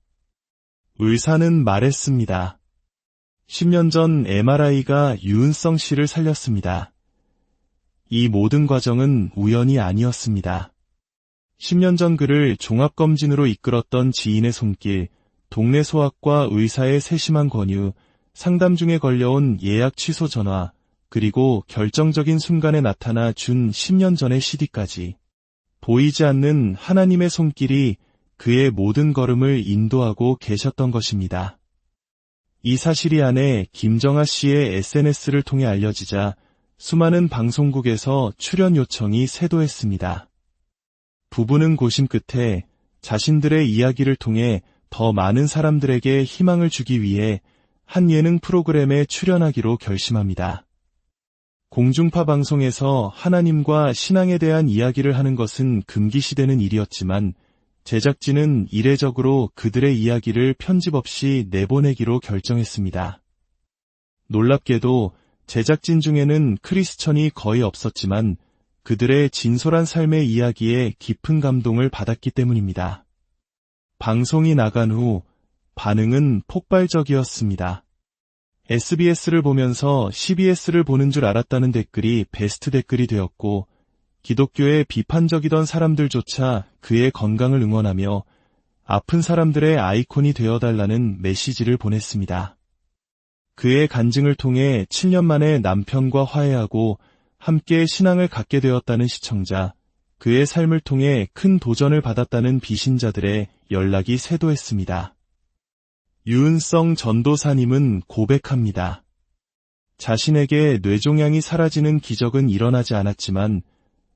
의사는 말했습니다. 10년 전 MRI가 유은성 씨를 살렸습니다. 이 모든 과정은 우연이 아니었습니다. 10년 전 그를 종합검진으로 이끌었던 지인의 손길, 동네 소아과 의사의 세심한 권유, 상담 중에 걸려온 예약 취소 전화, 그리고 결정적인 순간에 나타나 준 10년 전의 CD까지. 보이지 않는 하나님의 손길이 그의 모든 걸음을 인도하고 계셨던 것입니다. 이 사실이 아내 김정아 씨의 SNS를 통해 알려지자 수많은 방송국에서 출연 요청이 쇄도했습니다. 부부는 고심 끝에 자신들의 이야기를 통해 더 많은 사람들에게 희망을 주기 위해 한 예능 프로그램에 출연하기로 결심합니다. 공중파 방송에서 하나님과 신앙에 대한 이야기를 하는 것은 금기시되는 일이었지만 제작진은 이례적으로 그들의 이야기를 편집 없이 내보내기로 결정했습니다. 놀랍게도 제작진 중에는 크리스천이 거의 없었지만 그들의 진솔한 삶의 이야기에 깊은 감동을 받았기 때문입니다. 방송이 나간 후 반응은 폭발적이었습니다. SBS를 보면서 CBS를 보는 줄 알았다는 댓글이 베스트 댓글이 되었고, 기독교에 비판적이던 사람들조차 그의 건강을 응원하며 아픈 사람들의 아이콘이 되어달라는 메시지를 보냈습니다. 그의 간증을 통해 7년 만에 남편과 화해하고 함께 신앙을 갖게 되었다는 시청자, 그의 삶을 통해 큰 도전을 받았다는 비신자들의 연락이 쇄도했습니다. 유은성 전도사님은 고백합니다. 자신에게 뇌종양이 사라지는 기적은 일어나지 않았지만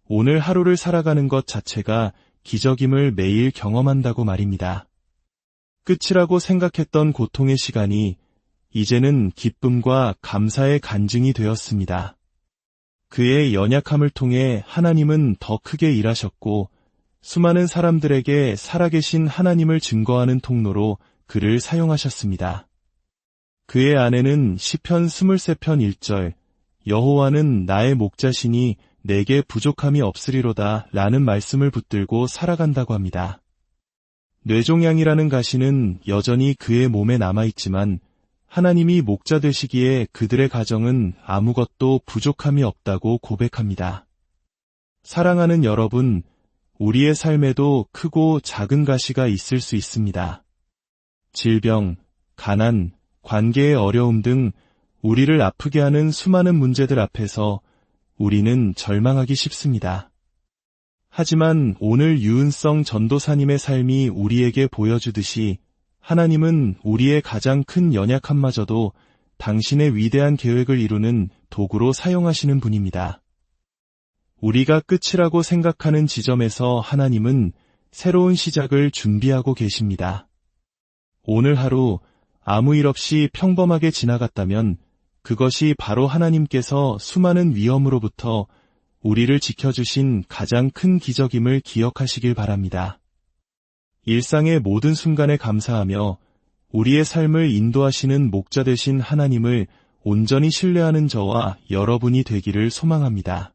오늘 하루를 살아가는 것 자체가 기적임을 매일 경험한다고 말입니다. 끝이라고 생각했던 고통의 시간이 이제는 기쁨과 감사의 간증이 되었습니다. 그의 연약함을 통해 하나님은 더 크게 일하셨고 수많은 사람들에게 살아계신 하나님을 증거하는 통로로 그를 사용하셨습니다. 그의 아내는 시편 23편 1절 여호와는 나의 목자시니 내게 부족함이 없으리로다 라는 말씀을 붙들고 살아간다고 합니다. 뇌종양이라는 가시는 여전히 그의 몸에 남아있지만 하나님이 목자 되시기에 그들의 가정은 아무것도 부족함이 없다고 고백합니다. 사랑하는 여러분, 우리의 삶에도 크고 작은 가시가 있을 수 있습니다. 질병, 가난, 관계의 어려움 등 우리를 아프게 하는 수많은 문제들 앞에서 우리는 절망하기 쉽습니다. 하지만 오늘 유은성 전도사님의 삶이 우리에게 보여주듯이 하나님은 우리의 가장 큰 연약함마저도 당신의 위대한 계획을 이루는 도구로 사용하시는 분입니다. 우리가 끝이라고 생각하는 지점에서 하나님은 새로운 시작을 준비하고 계십니다. 오늘 하루 아무 일 없이 평범하게 지나갔다면 그것이 바로 하나님께서 수많은 위험으로부터 우리를 지켜주신 가장 큰 기적임을 기억하시길 바랍니다. 일상의 모든 순간에 감사하며 우리의 삶을 인도하시는 목자 되신 하나님을 온전히 신뢰하는 저와 여러분이 되기를 소망합니다.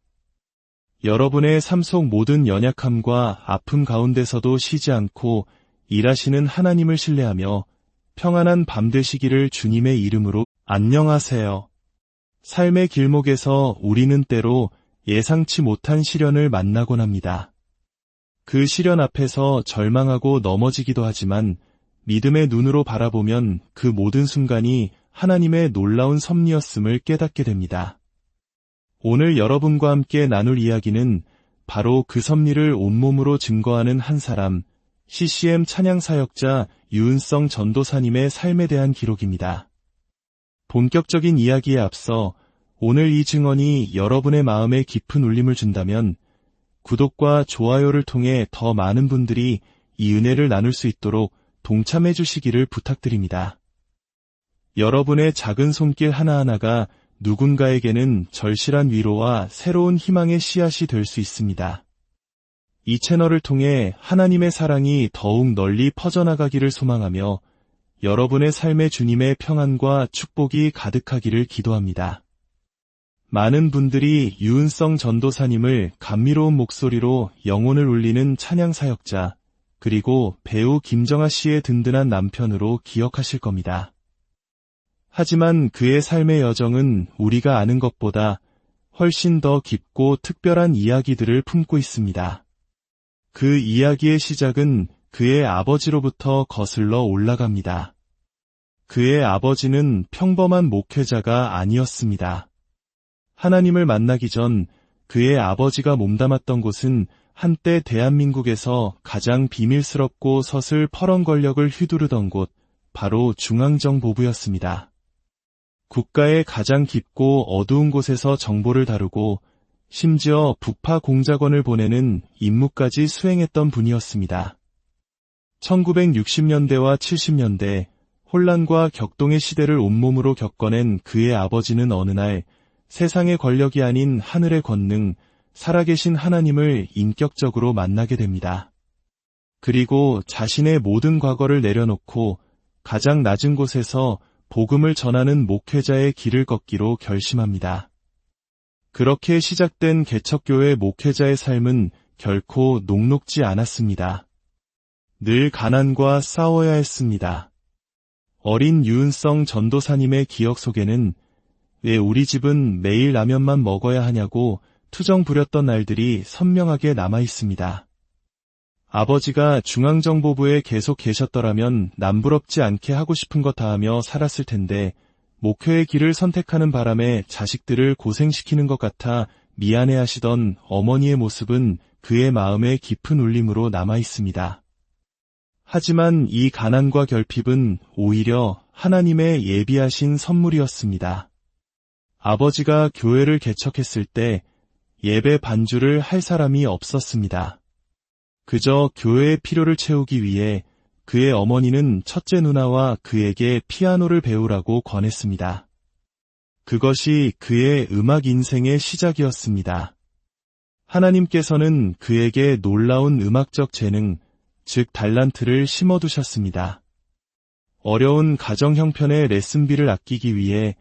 여러분의 삶 속 모든 연약함과 아픔 가운데서도 쉬지 않고 일하시는 하나님을 신뢰하며 평안한 밤 되시기를 주님의 이름으로 안녕하세요. 삶의 길목에서 우리는 때로 예상치 못한 시련을 만나곤 합니다. 그 시련 앞에서 절망하고 넘어지기도 하지만 믿음의 눈으로 바라보면 그 모든 순간이 하나님의 놀라운 섭리였음을 깨닫게 됩니다. 오늘 여러분과 함께 나눌 이야기는 바로 그 섭리를 온몸으로 증거하는 한 사람, CCM 찬양사역자 유은성 전도사님의 삶에 대한 기록입니다. 본격적인 이야기에 앞서 오늘 이 증언이 여러분의 마음에 깊은 울림을 준다면 구독과 좋아요를 통해 더 많은 분들이 이 은혜를 나눌 수 있도록 동참해 주시기를 부탁드립니다. 여러분의 작은 손길 하나하나가 누군가에게는 절실한 위로와 새로운 희망의 씨앗이 될 수 있습니다. 이 채널을 통해 하나님의 사랑이 더욱 널리 퍼져나가기를 소망하며 여러분의 삶에 주님의 평안과 축복이 가득하기를 기도합니다. 많은 분들이 유은성 전도사님을 감미로운 목소리로 영혼을 울리는 찬양사역자, 그리고 배우 김정아 씨의 든든한 남편으로 기억하실 겁니다. 하지만 그의 삶의 여정은 우리가 아는 것보다 훨씬 더 깊고 특별한 이야기들을 품고 있습니다. 그 이야기의 시작은 그의 아버지로부터 거슬러 올라갑니다. 그의 아버지는 평범한 목회자가 아니었습니다. 하나님을 만나기 전 그의 아버지가 몸담았던 곳은 한때 대한민국에서 가장 비밀스럽고 서슬 퍼런 권력을 휘두르던 곳, 바로 중앙정보부였습니다. 국가의 가장 깊고 어두운 곳에서 정보를 다루고 심지어 북파 공작원을 보내는 임무까지 수행했던 분이었습니다. 1960년대와 70년대 혼란과 격동의 시대를 온몸으로 겪어낸 그의 아버지는 어느 날 세상의 권력이 아닌 하늘의 권능, 살아계신 하나님을 인격적으로 만나게 됩니다. 그리고 자신의 모든 과거를 내려놓고 가장 낮은 곳에서 복음을 전하는 목회자의 길을 걷기로 결심합니다. 그렇게 시작된 개척교회 목회자의 삶은 결코 녹록지 않았습니다. 늘 가난과 싸워야 했습니다. 어린 유은성 전도사님의 기억 속에는 왜 우리 집은 매일 라면만 먹어야 하냐고 투정 부렸던 날들이 선명하게 남아 있습니다. 아버지가 중앙정보부에 계속 계셨더라면 남부럽지 않게 하고 싶은 것 다 하며 살았을 텐데 목회의 길을 선택하는 바람에 자식들을 고생시키는 것 같아 미안해하시던 어머니의 모습은 그의 마음에 깊은 울림으로 남아 있습니다. 하지만 이 가난과 결핍은 오히려 하나님의 예비하신 선물이었습니다. 아버지가 교회를 개척했을 때 예배 반주를 할 사람이 없었습니다. 그저 교회의 필요를 채우기 위해 그의 어머니는 첫째 누나와 그에게 피아노를 배우라고 권했습니다. 그것이 그의 음악 인생의 시작이었습니다. 하나님께서는 그에게 놀라운 음악적 재능, 즉 달란트를 심어두셨습니다. 어려운 가정 형편의 레슨비를 아끼기 위해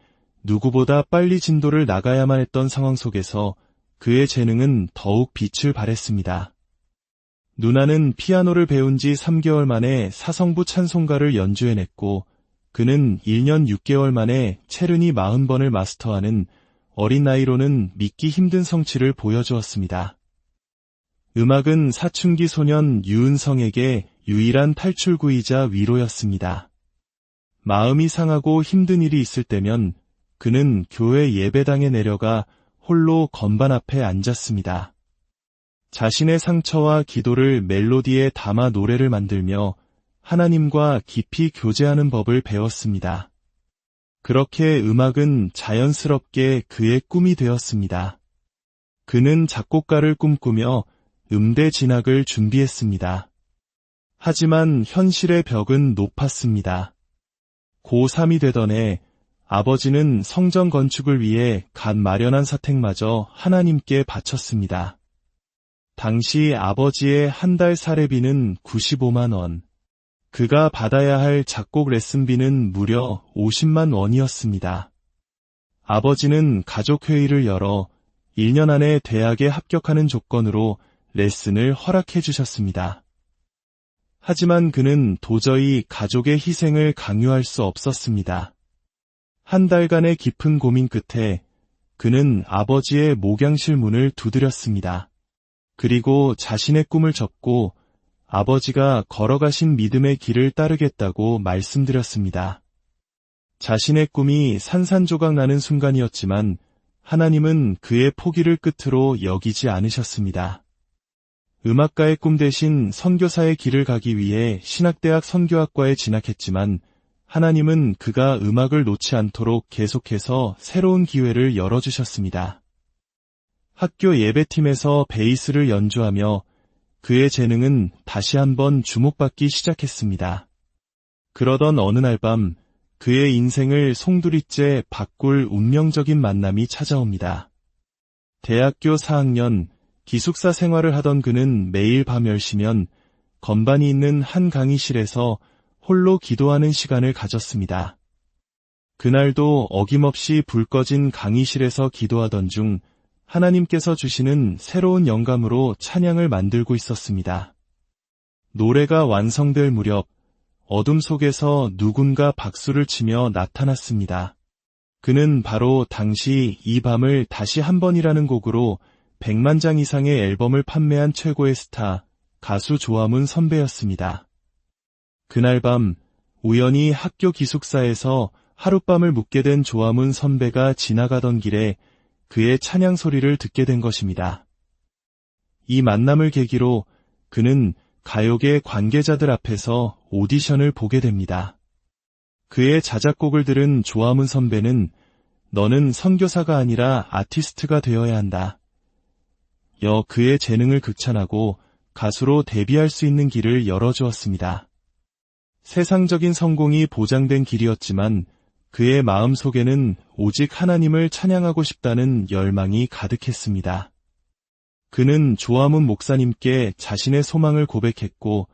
누구보다 빨리 진도를 나가야만 했던 상황 속에서 그의 재능은 더욱 빛을 발했습니다. 누나는 피아노를 배운 지 3개월 만에 사성부 찬송가를 연주해냈고 그는 1년 6개월 만에 체르니 40번을 마스터하는 어린 나이로는 믿기 힘든 성취를 보여주었습니다. 음악은 사춘기 소년 유은성에게 유일한 탈출구이자 위로였습니다. 마음이 상하고 힘든 일이 있을 때면 그는 교회 예배당에 내려가 홀로 건반 앞에 앉았습니다. 자신의 상처와 기도를 멜로디에 담아 노래를 만들며 하나님과 깊이 교제하는 법을 배웠습니다. 그렇게 음악은 자연스럽게 그의 꿈이 되었습니다. 그는 작곡가를 꿈꾸며 음대 진학을 준비했습니다. 하지만 현실의 벽은 높았습니다. 고3이 되던 해 아버지는 성전 건축을 위해 갓 마련한 사택마저 하나님께 바쳤습니다. 당시 아버지의 한 달 사례비는 95만 원, 그가 받아야 할 작곡 레슨비는 무려 50만 원이었습니다. 아버지는 가족회의를 열어 1년 안에 대학에 합격하는 조건으로 레슨을 허락해 주셨습니다. 하지만 그는 도저히 가족의 희생을 강요할 수 없었습니다. 한 달간의 깊은 고민 끝에 그는 아버지의 목양실 문을 두드렸습니다. 그리고 자신의 꿈을 접고 아버지가 걸어가신 믿음의 길을 따르겠다고 말씀드렸습니다. 자신의 꿈이 산산조각 나는 순간이었지만 하나님은 그의 포기를 끝으로 여기지 않으셨습니다. 음악가의 꿈 대신 선교사의 길을 가기 위해 신학대학 선교학과에 진학했지만 하나님은 그가 음악을 놓지 않도록 계속해서 새로운 기회를 열어주셨습니다. 학교 예배팀에서 베이스를 연주하며 그의 재능은 다시 한번 주목받기 시작했습니다. 그러던 어느 날 밤 그의 인생을 송두리째 바꿀 운명적인 만남이 찾아옵니다. 대학교 4학년 기숙사 생활을 하던 그는 매일 밤 10시면 건반이 있는 한 강의실에서 홀로 기도하는 시간을 가졌습니다. 그날도 어김없이 불 꺼진 강의실에서 기도하던 중 하나님께서 주시는 새로운 영감으로 찬양을 만들고 있었습니다. 노래가 완성될 무렵 어둠 속에서 누군가 박수를 치며 나타났습니다. 그는 바로 당시 이 밤을 다시 한 번이라는 곡으로 100만 장 이상의 앨범을 판매한 최고의 스타, 가수 조화문 선배였습니다. 그날 밤 우연히 학교 기숙사에서 하룻밤을 묵게 된 조화문 선배가 지나가던 길에 그의 찬양 소리를 듣게 된 것입니다. 이 만남을 계기로 그는 가요계 관계자들 앞에서 오디션을 보게 됩니다. 그의 자작곡을 들은 조화문 선배는 너는 선교사가 아니라 아티스트가 되어야 한다. 그의 재능을 극찬하고 가수로 데뷔할 수 있는 길을 열어주었습니다. 세상적인 성공이 보장된 길이었지만 그의 마음 속에는 오직 하나님을 찬양하고 싶다는 열망이 가득했습니다. 그는 조화문 목사님께 자신의 소망을 고백했고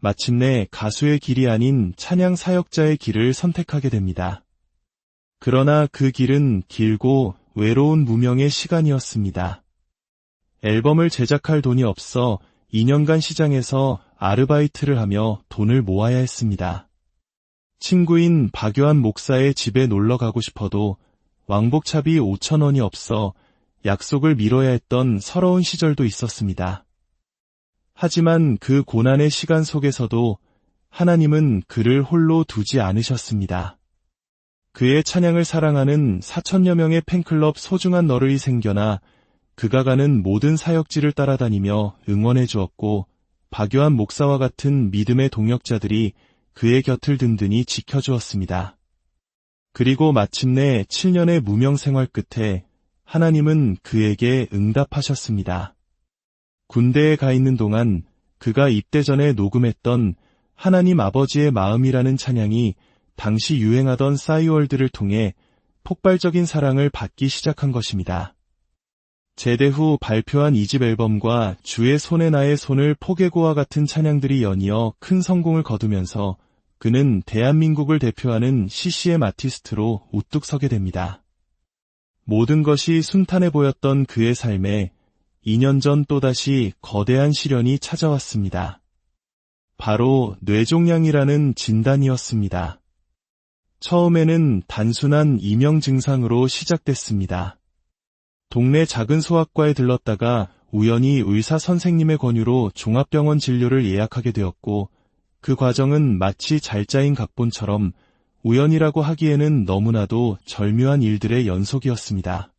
마침내 가수의 길이 아닌 찬양 사역자의 길을 선택하게 됩니다. 그러나 그 길은 길고 외로운 무명의 시간이었습니다. 앨범을 제작할 돈이 없어 2년간 시장에서 아르바이트를 하며 돈을 모아야 했습니다. 친구인 박요한 목사의 집에 놀러 가고 싶어도 왕복차비 5,000원이 없어 약속을 미뤄야 했던 서러운 시절도 있었습니다. 하지만 그 고난의 시간 속에서도 하나님은 그를 홀로 두지 않으셨습니다. 그의 찬양을 사랑하는 4,000여 명의 팬클럽 소중한 너를이 생겨나 그가 가는 모든 사역지를 따라다니며 응원해 주었고 박요한 목사와 같은 믿음의 동역자들이 그의 곁을 든든히 지켜주었습니다. 그리고 마침내 7년의 무명 생활 끝에 하나님은 그에게 응답하셨습니다. 군대에 가 있는 동안 그가 입대 전에 녹음했던 하나님 아버지의 마음이라는 찬양이 당시 유행하던 싸이월드를 통해 폭발적인 사랑을 받기 시작한 것입니다. 제대 후 발표한 2집 앨범과 주의 손에 나의 손을 포개고와 같은 찬양들이 연이어 큰 성공을 거두면서 그는 대한민국을 대표하는 CCM 아티스트로 우뚝 서게 됩니다. 모든 것이 순탄해 보였던 그의 삶에 2년 전 또다시 거대한 시련이 찾아왔습니다. 바로 뇌종양이라는 진단이었습니다. 처음에는 단순한 이명 증상으로 시작됐습니다. 동네 작은 소아과에 들렀다가 우연히 의사 선생님의 권유로 종합병원 진료를 예약하게 되었고 그 과정은 마치 잘 짜인 각본처럼 우연이라고 하기에는 너무나도 절묘한 일들의 연속이었습니다.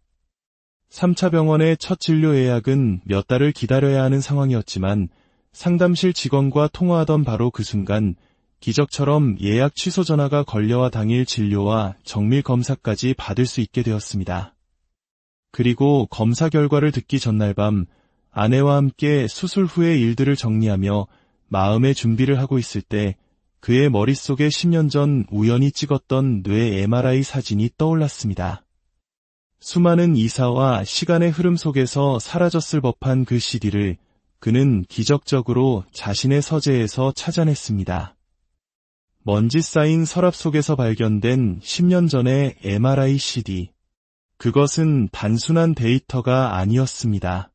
3차 병원의 첫 진료 예약은 몇 달을 기다려야 하는 상황이었지만 상담실 직원과 통화하던 바로 그 순간 기적처럼 예약 취소 전화가 걸려와 당일 진료와 정밀 검사까지 받을 수 있게 되었습니다. 그리고 검사 결과를 듣기 전날 밤 아내와 함께 수술 후의 일들을 정리하며 마음의 준비를 하고 있을 때 그의 머릿속에 10년 전 우연히 찍었던 뇌 MRI 사진이 떠올랐습니다. 수많은 이사와 시간의 흐름 속에서 사라졌을 법한 그 CD를 그는 기적적으로 자신의 서재에서 찾아냈습니다. 먼지 쌓인 서랍 속에서 발견된 10년 전의 MRI CD. 그것은 단순한 데이터가 아니었습니다.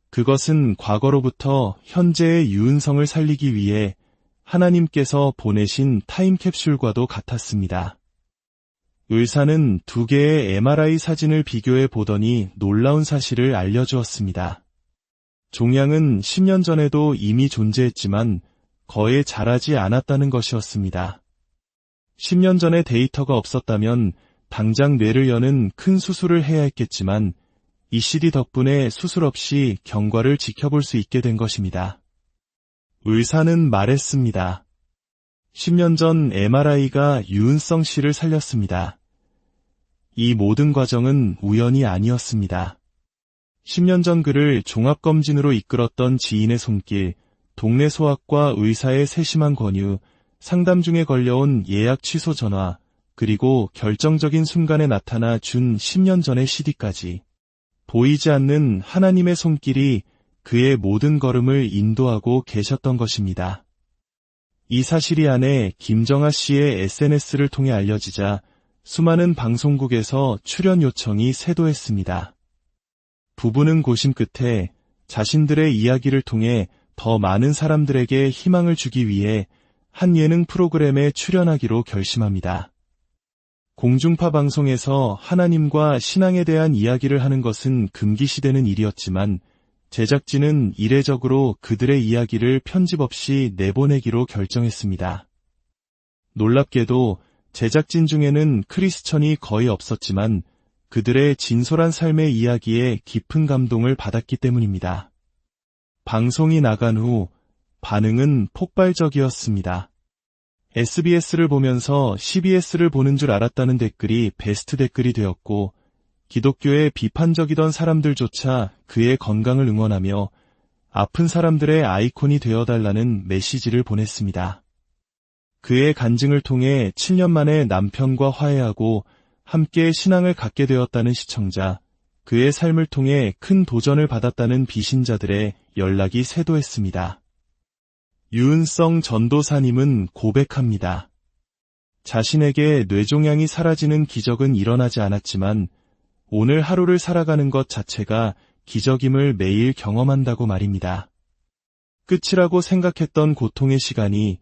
그것은 과거로부터 현재의 유은성을 살리기 위해 하나님께서 보내신 타임캡슐과도 같았습니다. 의사는 2개의 MRI 사진을 비교해 보더니 놀라운 사실을 알려주었습니다. 종양은 10년 전에도 이미 존재했지만 거의 자라지 않았다는 것이었습니다. 10년 전에 데이터가 없었다면 당장 뇌를 여는 큰 수술을 해야 했겠지만 이 CD 덕분에 수술 없이 경과를 지켜볼 수 있게 된 것입니다. 의사는 말했습니다. 10년 전 MRI가 유은성 씨를 살렸습니다. 이 모든 과정은 우연이 아니었습니다. 10년 전 그를 종합검진으로 이끌었던 지인의 손길, 동네 소아과 의사의 세심한 권유, 상담 중에 걸려온 예약 취소 전화, 그리고 결정적인 순간에 나타나 준 10년 전의 CD까지 보이지 않는 하나님의 손길이 그의 모든 걸음을 인도하고 계셨던 것입니다. 이 사실이 아내 김정아 씨의 SNS를 통해 알려지자 수많은 방송국에서 출연 요청이 쇄도했습니다. 부부는 고심 끝에 자신들의 이야기를 통해 더 많은 사람들에게 희망을 주기 위해 한 예능 프로그램에 출연하기로 결심합니다. 공중파 방송에서 하나님과 신앙에 대한 이야기를 하는 것은 금기시되는 일이었지만 제작진은 이례적으로 그들의 이야기를 편집 없이 내보내기로 결정했습니다. 놀랍게도 제작진 중에는 크리스천이 거의 없었지만 그들의 진솔한 삶의 이야기에 깊은 감동을 받았기 때문입니다. 방송이 나간 후 반응은 폭발적이었습니다. SBS를 보면서 CBS를 보는 줄 알았다는 댓글이 베스트 댓글이 되었고 기독교에 비판적이던 사람들조차 그의 건강을 응원하며 아픈 사람들의 아이콘이 되어달라는 메시지를 보냈습니다. 그의 간증을 통해 7년 만에 남편과 화해하고 함께 신앙을 갖게 되었다는 시청자, 그의 삶을 통해 큰 도전을 받았다는 비신자들의 연락이 쇄도했습니다. 유은성 전도사님은 고백합니다. 자신에게 뇌종양이 사라지는 기적은 일어나지 않았지만 오늘 하루를 살아가는 것 자체가 기적임을 매일 경험한다고 말입니다. 끝이라고 생각했던 고통의 시간이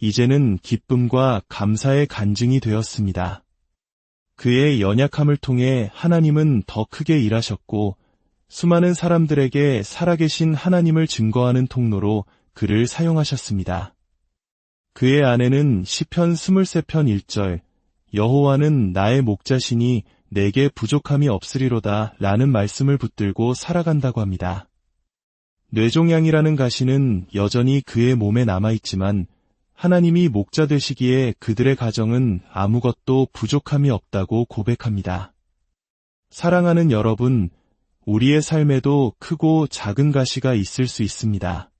이제는 기쁨과 감사의 간증이 되었습니다. 그의 연약함을 통해 하나님은 더 크게 일하셨고 수많은 사람들에게 살아계신 하나님을 증거하는 통로로 그를 사용하셨습니다. 그의 아내는 시편 23편 1절 여호와는 나의 목자시니 내게 부족함이 없으리로다 라는 말씀을 붙들고 살아간다고 합니다. 뇌종양이라는 가시는 여전히 그의 몸에 남아있지만 하나님이 목자 되시기에 그들의 가정은 아무것도 부족함이 없다고 고백합니다. 사랑하는 여러분, 우리의 삶에도 크고 작은 가시가 있을 수 있습니다.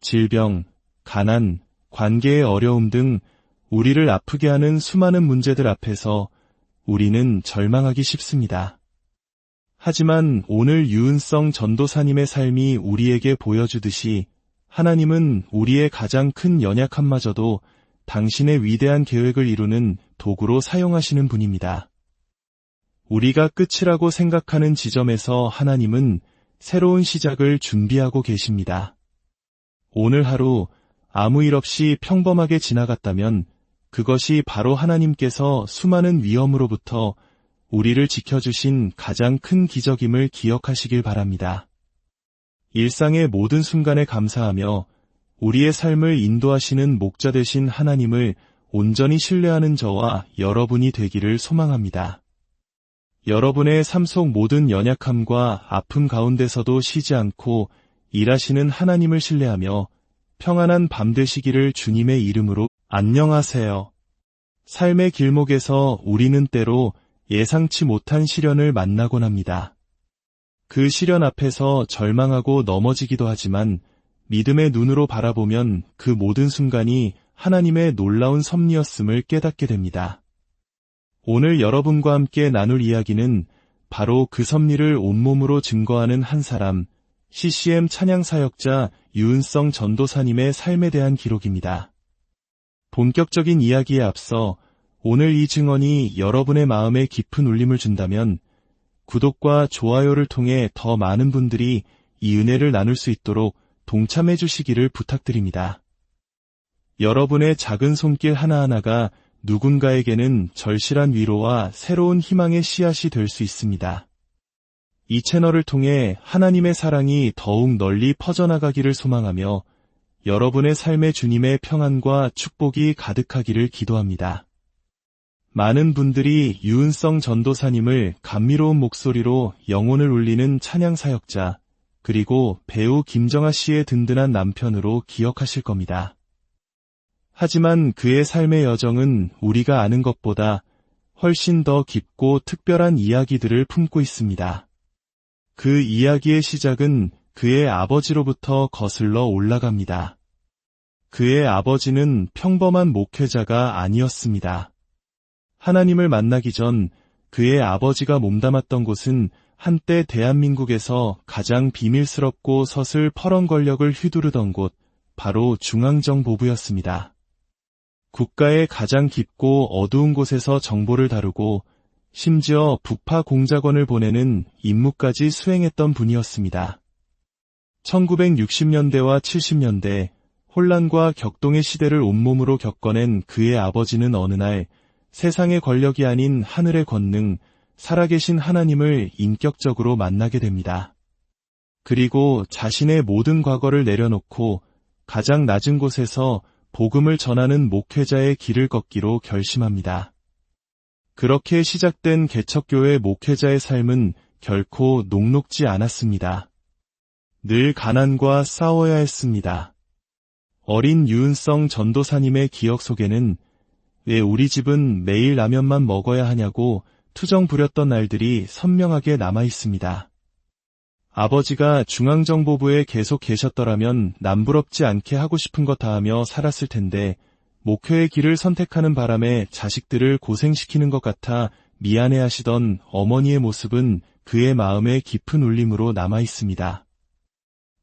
질병, 가난, 관계의 어려움 등 우리를 아프게 하는 수많은 문제들 앞에서 우리는 절망하기 쉽습니다. 하지만 오늘 유은성 전도사님의 삶이 우리에게 보여주듯이 하나님은 우리의 가장 큰 연약함마저도 당신의 위대한 계획을 이루는 도구로 사용하시는 분입니다. 우리가 끝이라고 생각하는 지점에서 하나님은 새로운 시작을 준비하고 계십니다. 오늘 하루 아무 일 없이 평범하게 지나갔다면 그것이 바로 하나님께서 수많은 위험으로부터 우리를 지켜주신 가장 큰 기적임을 기억하시길 바랍니다. 일상의 모든 순간에 감사하며 우리의 삶을 인도하시는 목자 되신 하나님을 온전히 신뢰하는 저와 여러분이 되기를 소망합니다. 여러분의 삶 속 모든 연약함과 아픔 가운데서도 쉬지 않고 일하시는 하나님을 신뢰하며 평안한 밤 되시기를 주님의 이름으로 안녕하세요. 삶의 길목에서 우리는 때로 예상치 못한 시련을 만나곤 합니다. 그 시련 앞에서 절망하고 넘어지기도 하지만 믿음의 눈으로 바라보면 그 모든 순간이 하나님의 놀라운 섭리였음을 깨닫게 됩니다. 오늘 여러분과 함께 나눌 이야기는 바로 그 섭리를 온몸으로 증거하는 한 사람, CCM 찬양사역자 유은성 전도사님의 삶에 대한 기록입니다. 본격적인 이야기에 앞서 오늘 이 증언이 여러분의 마음에 깊은 울림을 준다면 구독과 좋아요를 통해 더 많은 분들이 이 은혜를 나눌 수 있도록 동참해 주시기를 부탁드립니다. 여러분의 작은 손길 하나하나가 누군가에게는 절실한 위로와 새로운 희망의 씨앗이 될 수 있습니다. 이 채널을 통해 하나님의 사랑이 더욱 널리 퍼져나가기를 소망하며 여러분의 삶에 주님의 평안과 축복이 가득하기를 기도합니다. 많은 분들이 유은성 전도사님을 감미로운 목소리로 영혼을 울리는 찬양사역자, 그리고 배우 김정아 씨의 든든한 남편으로 기억하실 겁니다. 하지만 그의 삶의 여정은 우리가 아는 것보다 훨씬 더 깊고 특별한 이야기들을 품고 있습니다. 그 이야기의 시작은 그의 아버지로부터 거슬러 올라갑니다. 그의 아버지는 평범한 목회자가 아니었습니다. 하나님을 만나기 전 그의 아버지가 몸담았던 곳은 한때 대한민국에서 가장 비밀스럽고 서슬 퍼런 권력을 휘두르던 곳, 바로 중앙정보부였습니다. 국가의 가장 깊고 어두운 곳에서 정보를 다루고 심지어 북파 공작원을 보내는 임무까지 수행했던 분이었습니다. 1960년대와 70년대 혼란과 격동의 시대를 온몸으로 겪어낸 그의 아버지는 어느 날 세상의 권력이 아닌 하늘의 권능, 살아계신 하나님을 인격적으로 만나게 됩니다. 그리고 자신의 모든 과거를 내려놓고 가장 낮은 곳에서 복음을 전하는 목회자의 길을 걷기로 결심합니다. 그렇게 시작된 개척교회 목회자의 삶은 결코 녹록지 않았습니다. 늘 가난과 싸워야 했습니다. 어린 유은성 전도사님의 기억 속에는 왜 우리 집은 매일 라면만 먹어야 하냐고 투정 부렸던 날들이 선명하게 남아 있습니다. 아버지가 중앙정보부에 계속 계셨더라면 남부럽지 않게 하고 싶은 것 다 하며 살았을 텐데 목회의 길을 선택하는 바람에 자식들을 고생시키는 것 같아 미안해하시던 어머니의 모습은 그의 마음에 깊은 울림으로 남아 있습니다.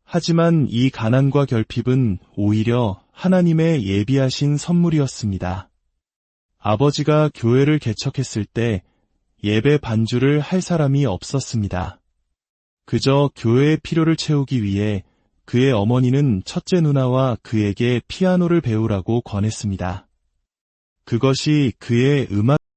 하지만 이 가난과 결핍은 오히려 하나님의 예비하신 선물이었습니다. 아버지가 교회를 개척했을 때 예배 반주를 할 사람이 없었습니다. 그저 교회의 필요를 채우기 위해 그의 어머니는 첫째 누나와 그에게 피아노를 배우라고 권했습니다. 그것이 그의 음악